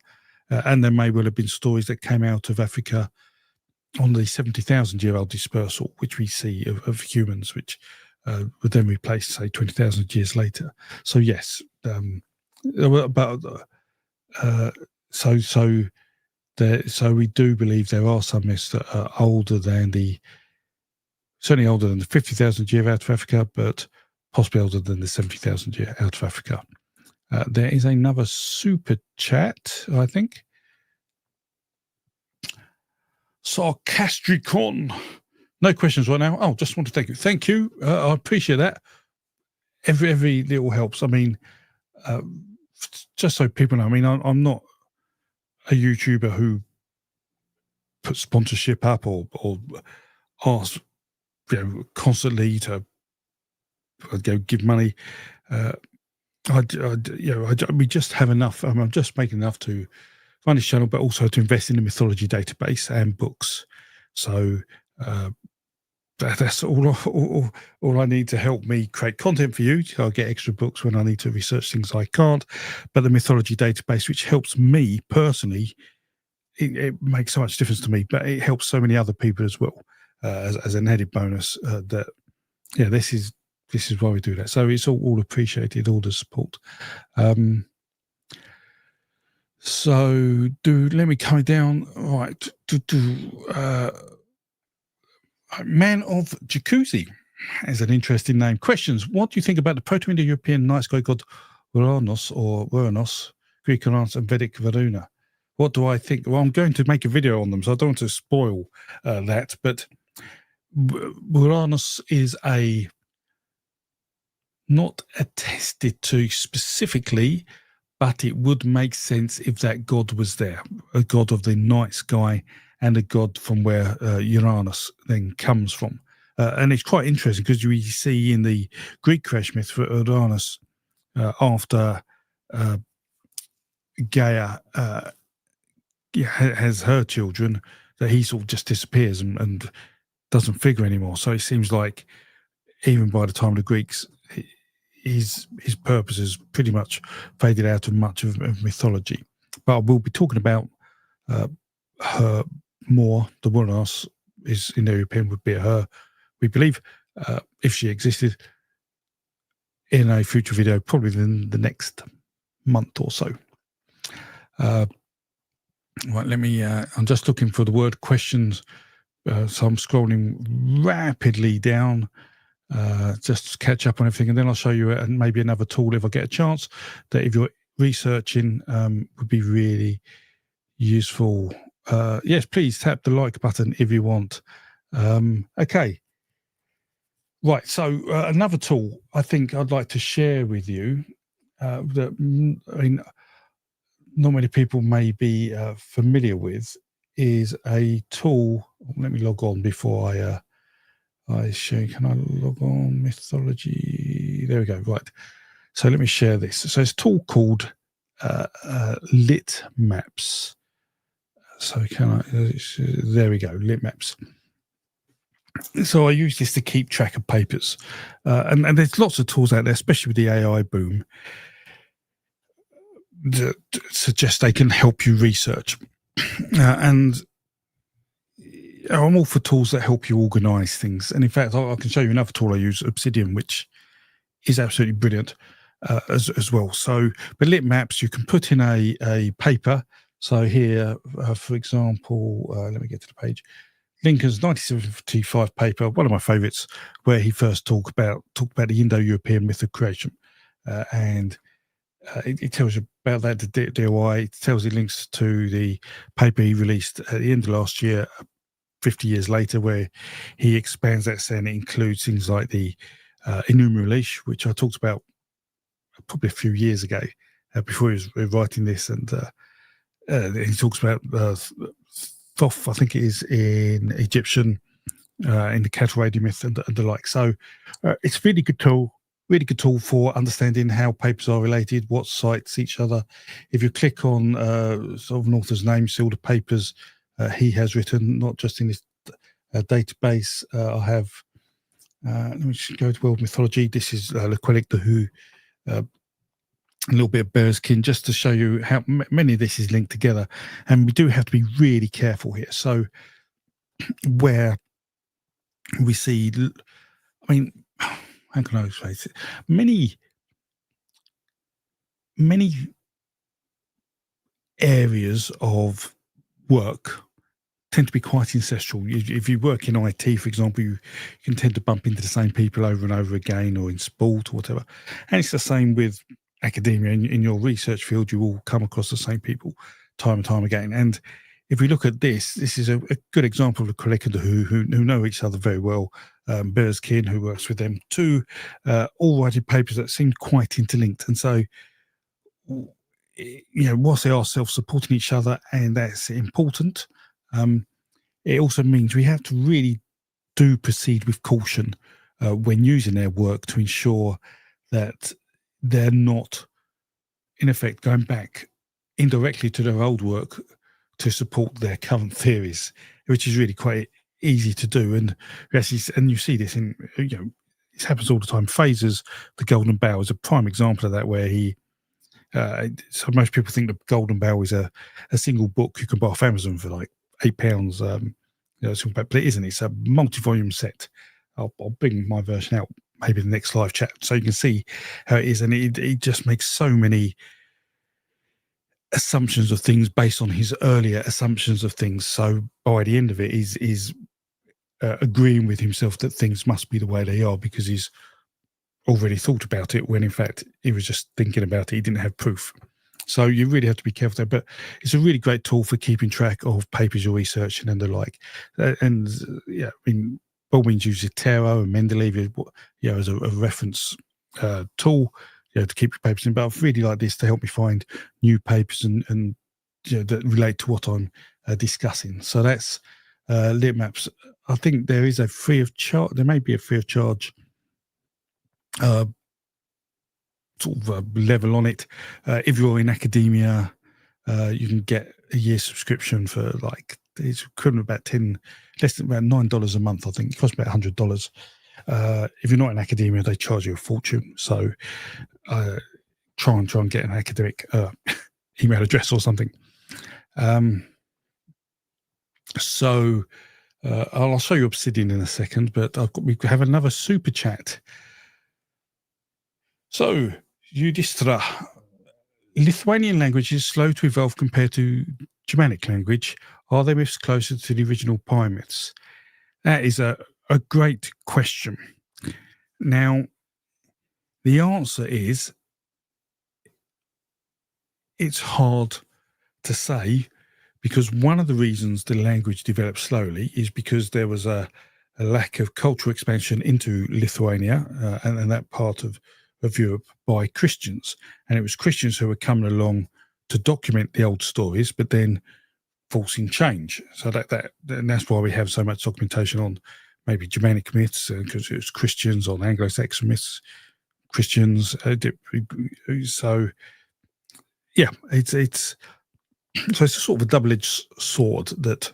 And there may well have been stories that came out of Africa on the 70,000-year-old dispersal, which we see of humans, which would then replace, say, 20,000 years later. So yes, so So we do believe there are some myths that are certainly older than the 50,000 year out of Africa, but possibly older than the 70,000 year out of Africa. There is another super chat, I think. Sarcastricon. No questions right now. Oh, just want to thank you. I appreciate that. Every little helps. I mean, just so people know, I mean, I'm not a YouTuber who puts sponsorship up or asks, constantly to give money. We just have enough. I'm just making enough to fund this channel, but also to invest in the Mythology Database and books. So that's all I need to help me create content for you. I'll get extra books when I need to research things I can't. But the Mythology Database, which helps me personally, it makes so much difference to me, but it helps so many other people as well, as an added bonus. This is why we do that. So it's all appreciated, all the support. So let me come down. Right. Man of Jacuzzi is an interesting name. Questions. What do you think about the Proto-Indo-European night sky god Uranos or Uranos, Greek Uranus and Vedic Varuna? What do I think? Well, I'm going to make a video on them, so I don't want to spoil that. But Uranus is not attested to specifically, but it would make sense if that god was there, a god of the night sky and a god from where Uranus then comes from. And it's quite interesting because we see in the Greek crash myth for Uranus, after Gaia has her children, that he sort of just disappears and doesn't figure anymore. So it seems like even by the time of the Greeks, his purpose has pretty much faded out of much of mythology. But we'll be talking about her more. The Uranus is in European would be her, we believe, if she existed, in a future video, probably in the next month or so. Right, let me, I'm just looking for the word questions. So I'm scrolling rapidly down, just to catch up on everything. And then I'll show you maybe another tool if I get a chance that if you're researching would be really useful. Yes, please tap the like button if you want. Okay. Right. So another tool I think I'd like to share with you that not many people may be familiar with is a tool. Let me log on before I show. Can I log on? Mythology. There we go. Right. So let me share this. So it's a tool called Lit Maps. So there we go. Lit Maps. So I use this to keep track of papers, and there's lots of tools out there, especially with the AI boom, that suggest they can help you research. And I'm all for tools that help you organize things. And in fact, I can show you another tool I use, Obsidian, which is absolutely brilliant as well. So, but Lit Maps, you can put in a paper. So here, for example, let me get to the page. Lincoln's 1975 paper, one of my favourites, where he first talked about the Indo-European myth of creation, and it tells you about that. The DOI, it tells you links to the paper he released at the end of last year, 50 years later, where he expands that, saying it includes things like the enumeralish, which I talked about probably a few years ago, before he was writing this, and he talks about Thoth, I think it is in Egyptian, in the cattle raiding myth and the like. So it's a really good tool for understanding how papers are related, what cites each other. If you click on sort of an author's name, see all the papers he has written, not just in this database. I have, let me just go to World Mythology. This is Lithuanian, the Who, a little bit of Bearskin, just to show you how many of this is linked together. And we do have to be really careful here. So where we see, I mean, how can I explain it? Many areas of work tend to be quite ancestral. If you work in IT, for example, you can tend to bump into the same people over and over again, or in sport or whatever. And it's the same with academia. In your research field, you will come across the same people time and time again. And if we look at this is a good example of a collective who know each other very well. Berskin, who works with them too, all writing papers that seem quite interlinked. And so, whilst they are self-supporting each other, and that's important, it also means we have to really do proceed with caution when using their work to ensure that they're not, in effect, going back indirectly to their old work to support their current theories, which is really quite easy to do. And you see this in, it happens all the time. Fraser's The Golden Bough is a prime example of that, where he, so most people think the Golden Bough is a single book you can buy off Amazon for like £8. But it isn't. It's a multi-volume set. I'll bring my version out maybe in the next live chat so you can see how it is. And it just makes so many assumptions of things based on his earlier assumptions of things. So by the end of it, he's agreeing with himself that things must be the way they are because he's already thought about it, when in fact he was just thinking about it. He didn't have proof. So you really have to be careful there. But it's a really great tool for keeping track of papers you're researching and the like. Baldwin's uses Tarot and Mendeleev, as a reference tool, to keep your papers in. But I've really liked this to help me find new papers and that relate to what I'm discussing. So that's Litmaps. I think there is a free of charge. There may be a free of charge sort of level on it. If you're in academia, you can get a year's subscription for like, it's equivalent about less than about $9 a month. I think it costs about $100. If you're not in academia, they charge you a fortune. So try and get an academic email address or something. I'll show you Obsidian in a second, but we have another super chat. So, Yudhisthira, Lithuanian language is slow to evolve compared to Germanic language. Are they myths closer to the original Pi myths? That is a great question. Now, the answer is it's hard to say, because one of the reasons the language developed slowly is because there was a lack of cultural expansion into Lithuania and that part of Europe by Christians. And it was Christians who were coming along to document the old stories, but then forcing change. So and that's why we have so much documentation on maybe Germanic myths, because it was Christians, on Anglo-Saxon myths, Christians. So yeah, it's a sort of a double-edged sword that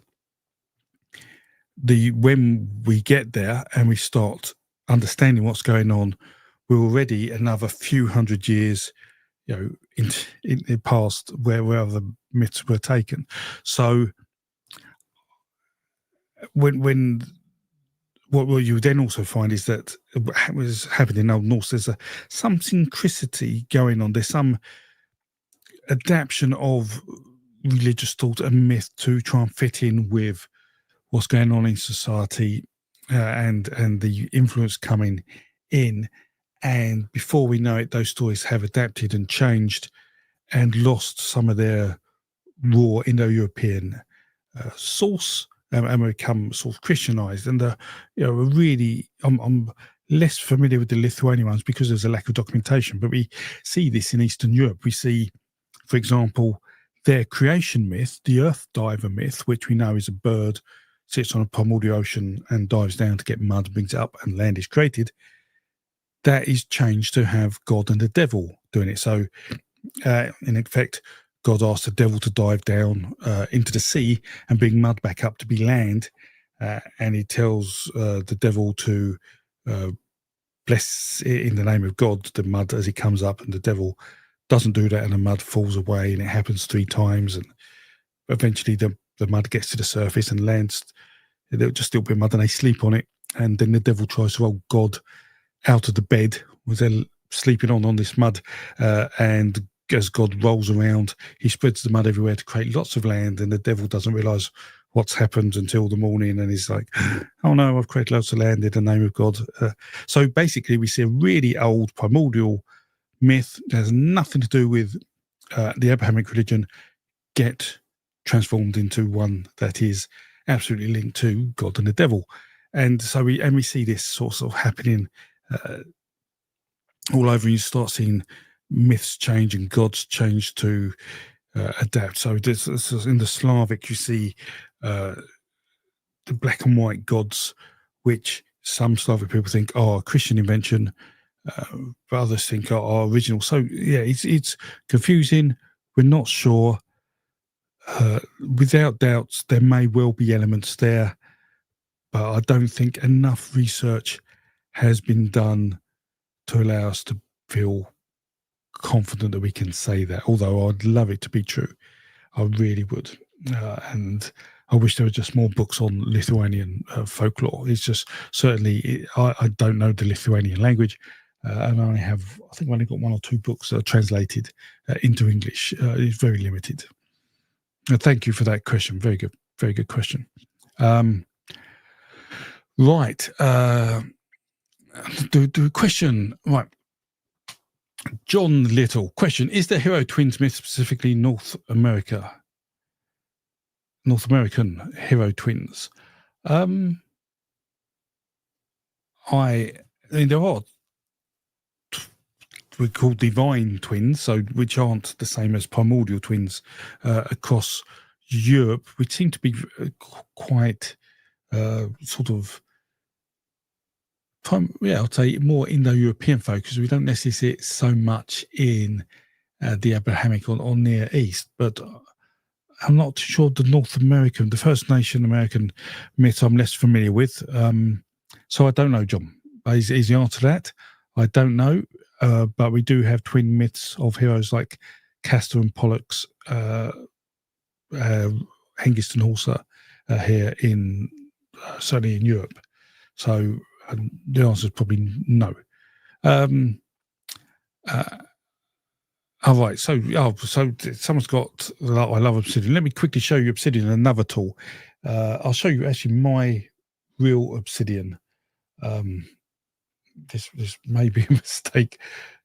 when we get there and we start understanding what's going on, we're already another few hundred years, in the past where other myths were taken. So what you then also find is that what was happening in Old Norse, there's some synchronicity going on. There's some adaptation of religious thought and myth to try and fit in with what's going on in society and the influence coming in. And before we know it, those stories have adapted and changed and lost some of their raw Indo-European source and become sort of Christianized. And I'm less familiar with the Lithuanian ones because there's a lack of documentation. But we see this in Eastern Europe. We see, for example, their creation myth, the earth diver myth, which we know is a bird sits on a primordial ocean and dives down to get mud, brings it up, and land is created. That is changed to have God and the devil doing it. So, in effect, God asked the devil to dive down into the sea and bring mud back up to be land. And he tells the devil to bless in the name of God the mud as he comes up, and the devil doesn't do that, and the mud falls away, and it happens 3 times. And eventually the mud gets to the surface and lands. There'll just still be mud, and they sleep on it. And then the devil tries to roll God out of the bed, was then sleeping on this mud, and as God rolls around, he spreads the mud everywhere to create lots of land, and the devil doesn't realise what's happened until the morning, and he's like, oh no, I've created lots of land in the name of God. So basically we see a really old primordial myth that has nothing to do with the Abrahamic religion get transformed into one that is absolutely linked to God and the devil. And so we see this sort of happening all over. You start seeing myths change and gods change to adapt. So this in the Slavic, you see the black and white gods, which some Slavic people think are a Christian invention, but others think are original. So yeah, it's confusing. We're not sure. Without doubts, there may well be elements there, but I don't think enough research has been done to allow us to feel confident that we can say that. Although I'd love it to be true, I really would. And I wish there were just more books on Lithuanian folklore. It's just certainly, I don't know the Lithuanian language, and I think I've only got one or two books that are translated into English. It's very limited. Thank you for that question. Very good question. Right. The question, right. John Little, question, is the hero twins myth specifically North American hero twins? I mean, there are we're called divine twins, so which aren't the same as primordial twins across Europe, which seem to be quite sort of, I'd say more Indo-European focus. We don't necessarily see it so much in the Abrahamic or Near East, but I'm not too sure the First Nation American myth I'm less familiar with. So I don't know, John. Is the answer to that? I don't know. But we do have twin myths of heroes like Castor and Pollux, Hengist and Horsa here certainly in Europe. So the answer is probably no. All right. So someone's got. I love obsidian. Let me quickly show you obsidian, another tool. I'll show you actually my real obsidian. This may be a mistake.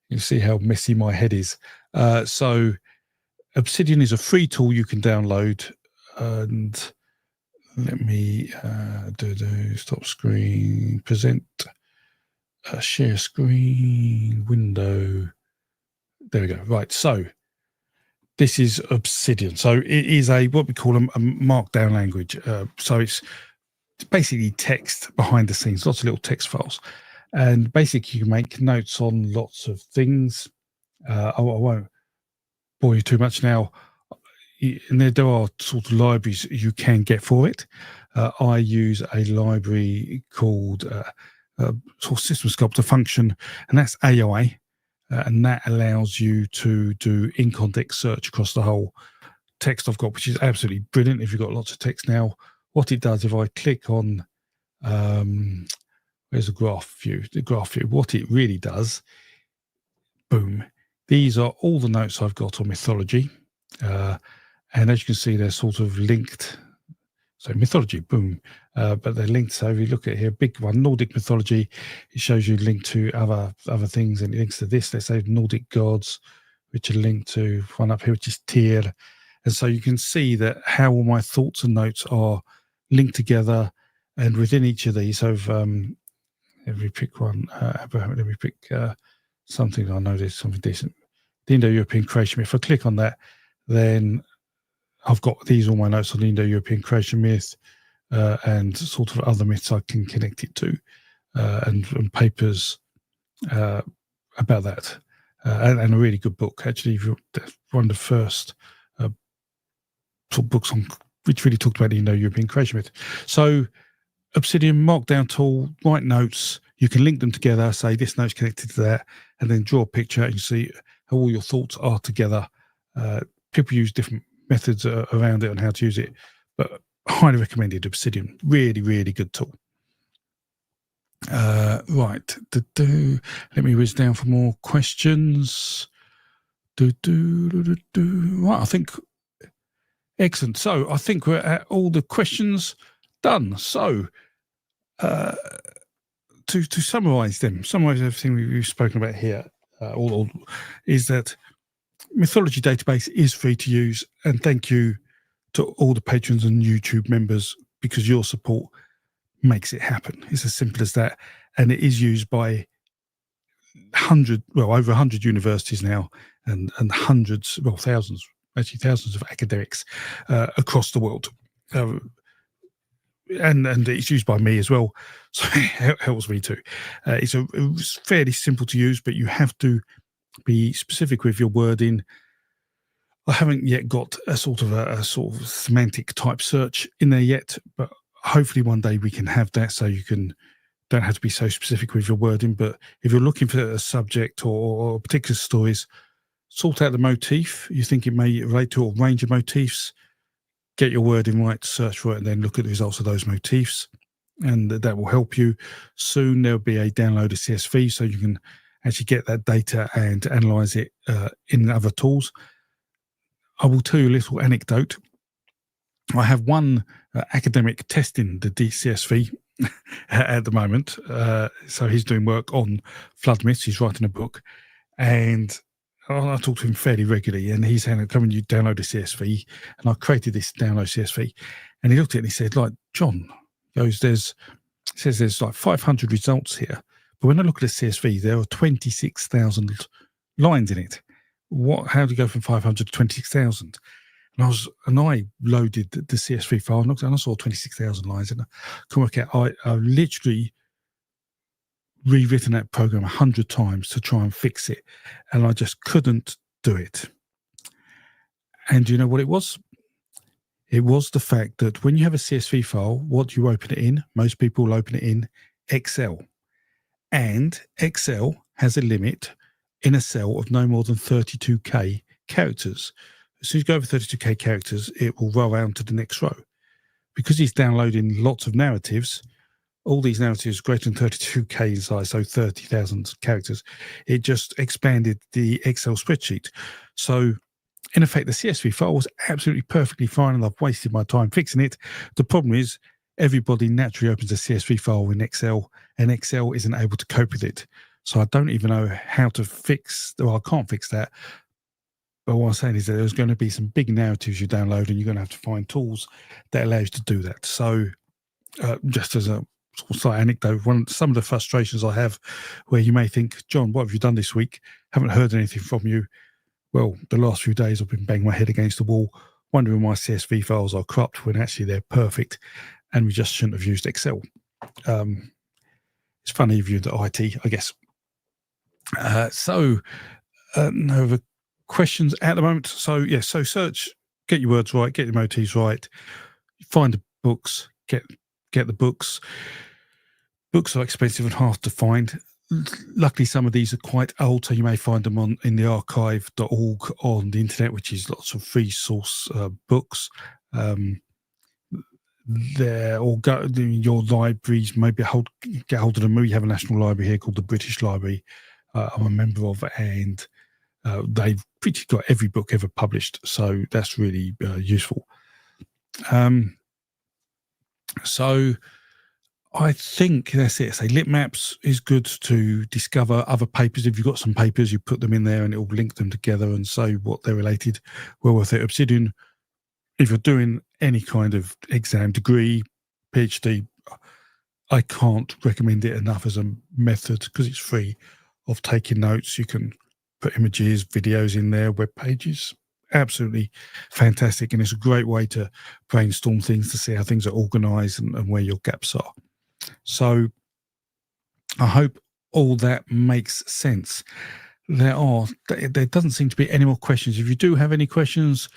You see how messy my head is. So obsidian is a free tool you can download, and let me do stop screen, present, share screen, window. There we go. Right. So this is obsidian. So it is what we call a markdown language. So it's basically text behind the scenes, lots of little text files. And basically, you can make notes on lots of things. I won't bore you too much now. And there are sort of libraries you can get for it. I use a library called sort of System Sculptor Function, and that's AI. And that allows you to do in-context search across the whole text I've got, which is absolutely brilliant if you've got lots of text now. What it does, if I click on... there's a graph view. What it really does, boom. These are all the notes I've got on mythology. And as you can see, they're sort of linked. So mythology, boom. But they're linked. So if you look at here, big one, Nordic mythology, it shows you link to other things, and it links to this. Let's say Nordic gods, which are linked to one up here, which is Tyr. And so you can see that how all my thoughts and notes are linked together. And within each of these, so if we pick one, Abraham, let me pick something. I know there's something decent. The Indo-European creation myth. If I click on that, then I've got all my notes on the Indo-European creation myth and sort of other myths I can connect it to, and papers about that. And a really good book, actually. One of the first sort of books on which really talked about the Indo-European creation myth. So Obsidian markdown tool, write notes. You can link them together, say this note's connected to that, and then draw a picture and you see how all your thoughts are together. People use different methods around it and how to use it, but highly recommended Obsidian. Really, really good tool. Right. Let me whiz down for more questions. Right, I think excellent. So I think we're at all the questions done. So to summarise everything we've spoken about here, all is that Mythology Database is free to use, and thank you to all the patrons and YouTube members, because your support makes it happen. It's as simple as that, and it is used by over 100 universities now, and hundreds, well, thousands of academics across the world. And it's used by me as well, so it helps me too. It's fairly simple to use, but you have to be specific with your wording. I haven't yet got a sort of semantic type search in there yet, but hopefully one day we can have that, so you don't have to be so specific with your wording. But if you're looking for a subject or particular stories, sort out the motif you think it may relate to, or range of motifs, get your wording right, search for it, and then look at the results of those motifs, and that will help you. Soon there'll be a download of CSV, so you can actually get that data and analyze it in other tools. I will tell you a little anecdote. I have one academic testing the DCSV at the moment. So he's doing work on flood myths. He's writing a book, and I talk to him fairly regularly, and he's saying, come and you download a CSV. And I created this download CSV, and he looked at it and he said, like, John, there's like 500 results here, but when I look at the CSV, there are 26,000 lines in it. How do you go from 500 to 26,000? And I loaded the CSV file and looked, and I saw 26,000 lines, and I can work out. I literally rewritten that program 100 times to try and fix it, and I just couldn't do it. And do you know what it was? It was the fact that when you have a CSV file, what do you open it in? Most people will open it in Excel, and Excel has a limit in a cell of no more than 32k characters. As soon as you go over 32k characters, it will roll around to the next row. Because he's downloading lots of narratives, all these narratives greater than 32k in size, so 30,000 characters, it just expanded the Excel spreadsheet. So in effect, the CSV file was absolutely perfectly fine, and I've wasted my time fixing it. The problem is everybody naturally opens a CSV file in Excel, and Excel isn't able to cope with it. So I don't even know how to fix, well, I can't fix that. But what I'm saying is that there's going to be some big narratives you download, and you're going to have to find tools that allow you to do that. So just as a slight anecdote, some of the frustrations I have where you may think, John, what have you done this week? Haven't heard anything from you. Well, the last few days I've been banging my head against the wall, wondering why CSV files are corrupt when actually they're perfect, and we just shouldn't have used Excel. It's funny if you're the IT, I guess. No other questions at the moment. So yes, so search, get your words right, get your motifs right, find the books, get the books. Books are expensive and hard to find. Luckily, some of these are quite old, so you may find them in the archive.org on the internet, which is lots of free source books. There, or go your libraries, maybe get hold of them. We have a national library here called the British Library. I'm a member of, and they've pretty got every book ever published, so that's really useful. So I think that's it. So Litmaps is good to discover other papers. If you've got some papers, you put them in there and it will link them together and say what they're related. Well worth it. Obsidian, if you're doing any kind of exam, degree, PhD, I can't recommend it enough as a method, because it's free, of taking notes. You can put images, videos in there, web pages. Absolutely fantastic. And it's a great way to brainstorm things, to see how things are organized and where your gaps are. So I hope all that makes sense. There doesn't seem to be any more questions. If you do have any questions,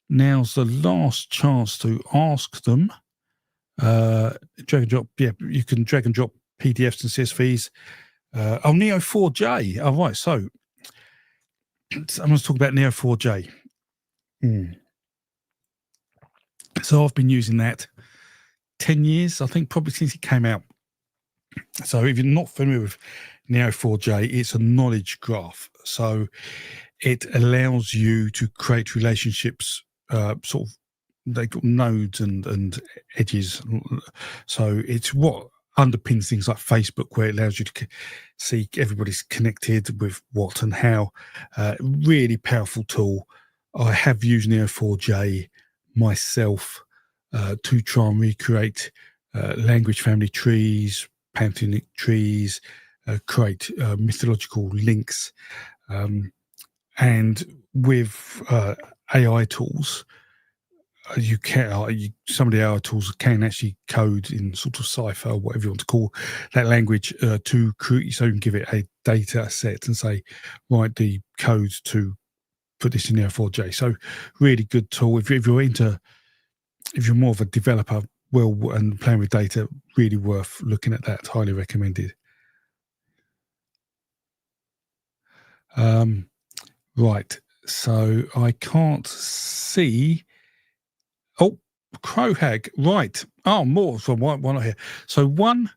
now's the last chance to ask them. Drag and drop. Yeah, you can drag and drop PDFs and CSVs. Neo4j. All right, so I'm going to talk about Neo4j. So I've been using that 10 years, I think, probably since it came out. So if you're not familiar with Neo4j, it's a knowledge graph. So it allows you to create relationships, sort of, they got nodes and edges. So it's what underpins things like Facebook, where it allows you to see everybody's connected with what and how. Really powerful tool. I have used Neo4j myself to try and recreate language family trees, pantheonic trees, create mythological links. And with AI tools, you can some of the AI tools can actually code in sort of cipher, or whatever you want to call that language, to create, so you can give it a data set and say, write the code to put this in Neo4j. So really good tool. If you're more of a developer, and playing with data, really worth looking at that. Highly recommended. Right. So I can't see. Oh, Crow Hag. Right. Oh, more from one not here. So one,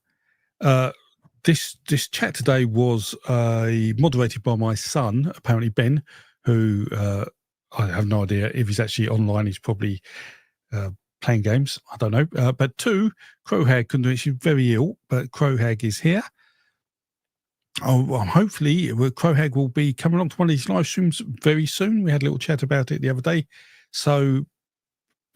this chat today was moderated by my son, apparently Ben, who I have no idea if he's actually online. He's probably playing games. I don't know. But two, Crow Hag couldn't do it. She's very ill, but Crow Hag is here. Hopefully, Crow Hag will be coming along to one of these live streams very soon. We had a little chat about it the other day. So,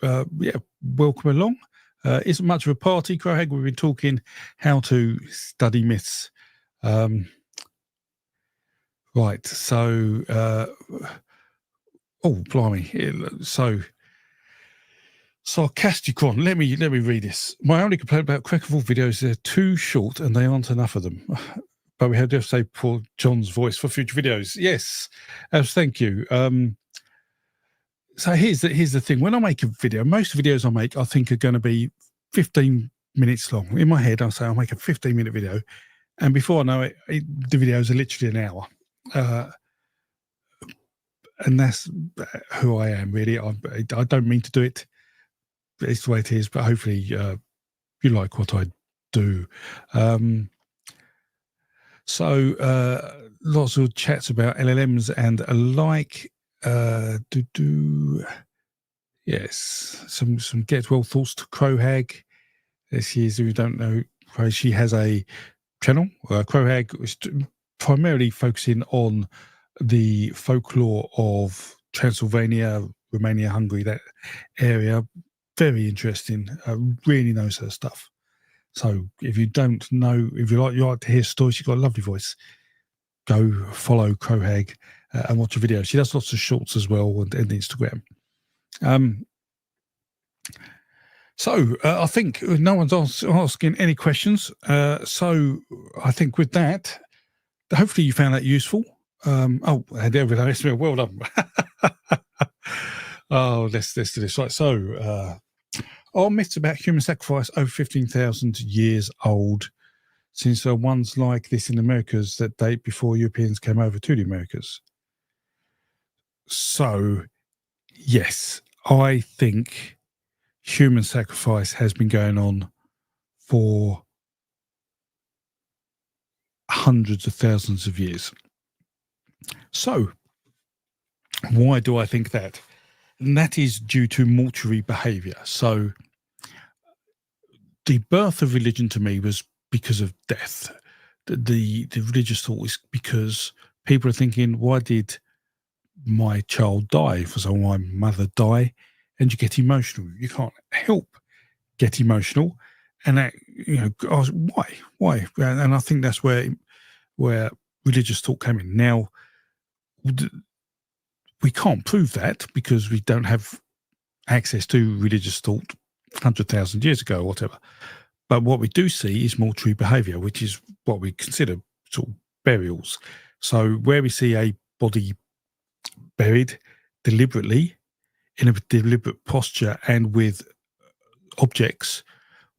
yeah, welcome along. Isn't much of a party, Crow Hag. We've been talking how to study myths. Right. So, oh, blimey. So, Sarcasticon. Let me read this. My only complaint about Crackerful videos, they're too short and they aren't enough of them. But we have to say Paul John's voice for future videos. Yes, thank you. So here's the thing. When I make a video, most videos I make, I think are going to be 15 minutes long. In my head, I'll say I'll make a 15-minute video, and before I know it, the videos are literally an hour. And that's who I am, really. I don't mean to do it. It's the way it is, but hopefully you like what I do. So lots of chats about LLMs and alike. Yes, some get well thoughts to Crow Hag. She is, if you don't know, she has a channel. Crow Hag is primarily focusing on the folklore of Transylvania, Romania, Hungary, that area. Very interesting. Really knows her stuff. So if you don't know, if you like to hear stories, she's got a lovely voice. Go follow Crow Hag and watch a video. She does lots of shorts as well and Instagram. So I think no one's asking any questions. So I think with that, hopefully you found that useful. Oh, there we go. Well done. Oh, let's do this. Right. So are myths about human sacrifice over 15,000 years old, since there are ones like this in the Americas that date before Europeans came over to the Americas? So, yes, I think human sacrifice has been going on for hundreds of thousands of years. So, why do I think that? And that is due to mortuary behavior. So, the birth of religion to me was because of death. The religious thought is because people are thinking, why did my child die? So my mother die, and you get emotional. You can't help get emotional, and that, ask why? And I think that's where religious thought came in. Now, we can't prove that because we don't have access to religious thought 100,000 years ago or whatever. But what we do see is mortuary behavior, which is what we consider sort of burials. So where we see a body buried deliberately, in a deliberate posture and with objects,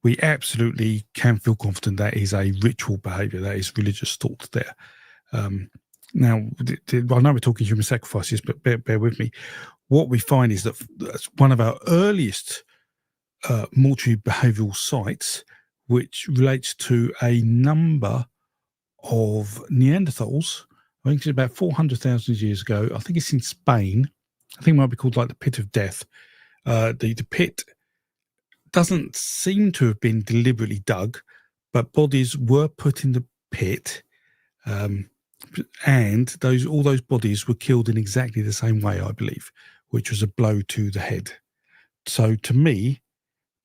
we absolutely can feel confident that is a ritual behavior, that is religious thought there. Now, I know we're talking human sacrifices, but bear with me. What we find is that one of our earliest mortuary behavioral sites, which relates to a number of Neanderthals. I think it's about 400,000 years ago. I think it's in Spain. I think it might be called like the Pit of Death. The pit doesn't seem to have been deliberately dug, but bodies were put in the pit, and all those bodies were killed in exactly the same way, I believe, which was a blow to the head. So to me,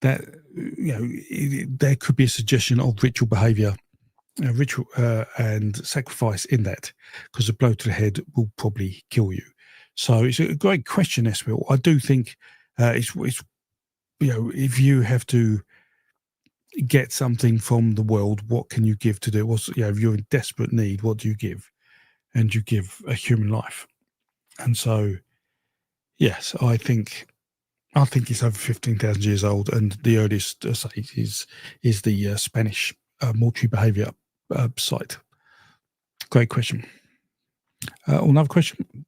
that there could be a suggestion of ritual behaviour, ritual and sacrifice in that, because a blow to the head will probably kill you. So it's a great question, Esmil. I do think it's if you have to get something from the world, what can you give to do? If you're in desperate need, what do you give? And you give a human life. And so, yes, I think it's over 15,000 years old, and the earliest site is the Spanish mortuary behaviour site. Great question. Another question.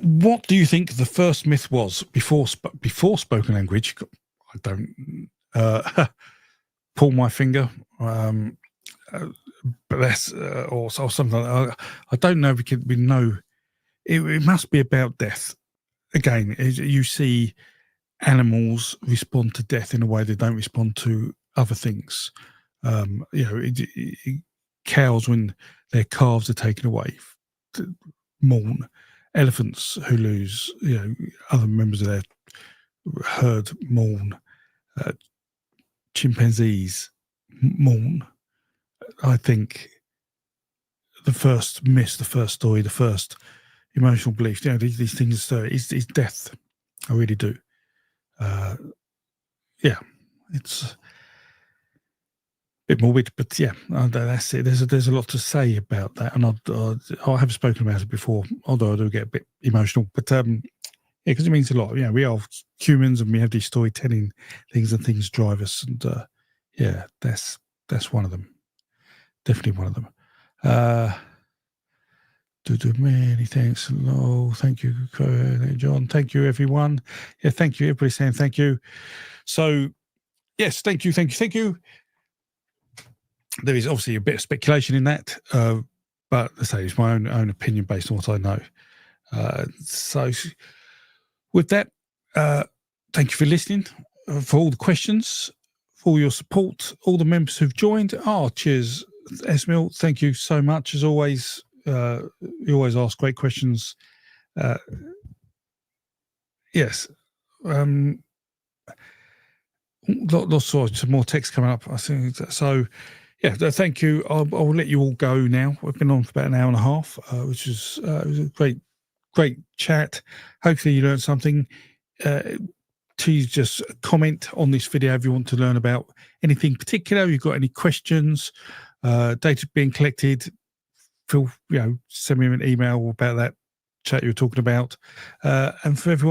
What do you think the first myth was before spoken language? I don't pull my finger, bless, or something. I don't know. We know it must be about death. Again, you see animals respond to death in a way they don't respond to other things. Cows, when their calves are taken away, mourn. Elephants who lose, other members of their herd mourn. Chimpanzees mourn. I think the first myth, the first story, the first emotional belief, these things is death. I really do. It's a bit morbid, but that's it. There's a lot to say about that, and I have spoken about it before, although I do get a bit emotional. But because it means a lot. We are humans, and we have these storytelling things, and things drive us. And that's one of them. Definitely one of them. Many thanks. Hello, thank you, John. Thank you, everyone. Yeah, thank you. Everybody saying thank you. So, yes, thank you. There is obviously a bit of speculation in that, but I say it's my own opinion based on what I know. So, with that, thank you for listening, for all the questions, for all your support, all the members who've joined. Cheers, Esmil. Thank you so much. As always, you always ask great questions. Yes. Lots of some more text coming up, I think. So, thank you. I'll let you all go now. We've been on for about an hour and a half, which is it was a great chat. Hopefully you learned something. Please just comment on this video if you want to learn about anything particular. If you've got any questions, data being collected, send me an email about that chat you were talking about. And for everyone,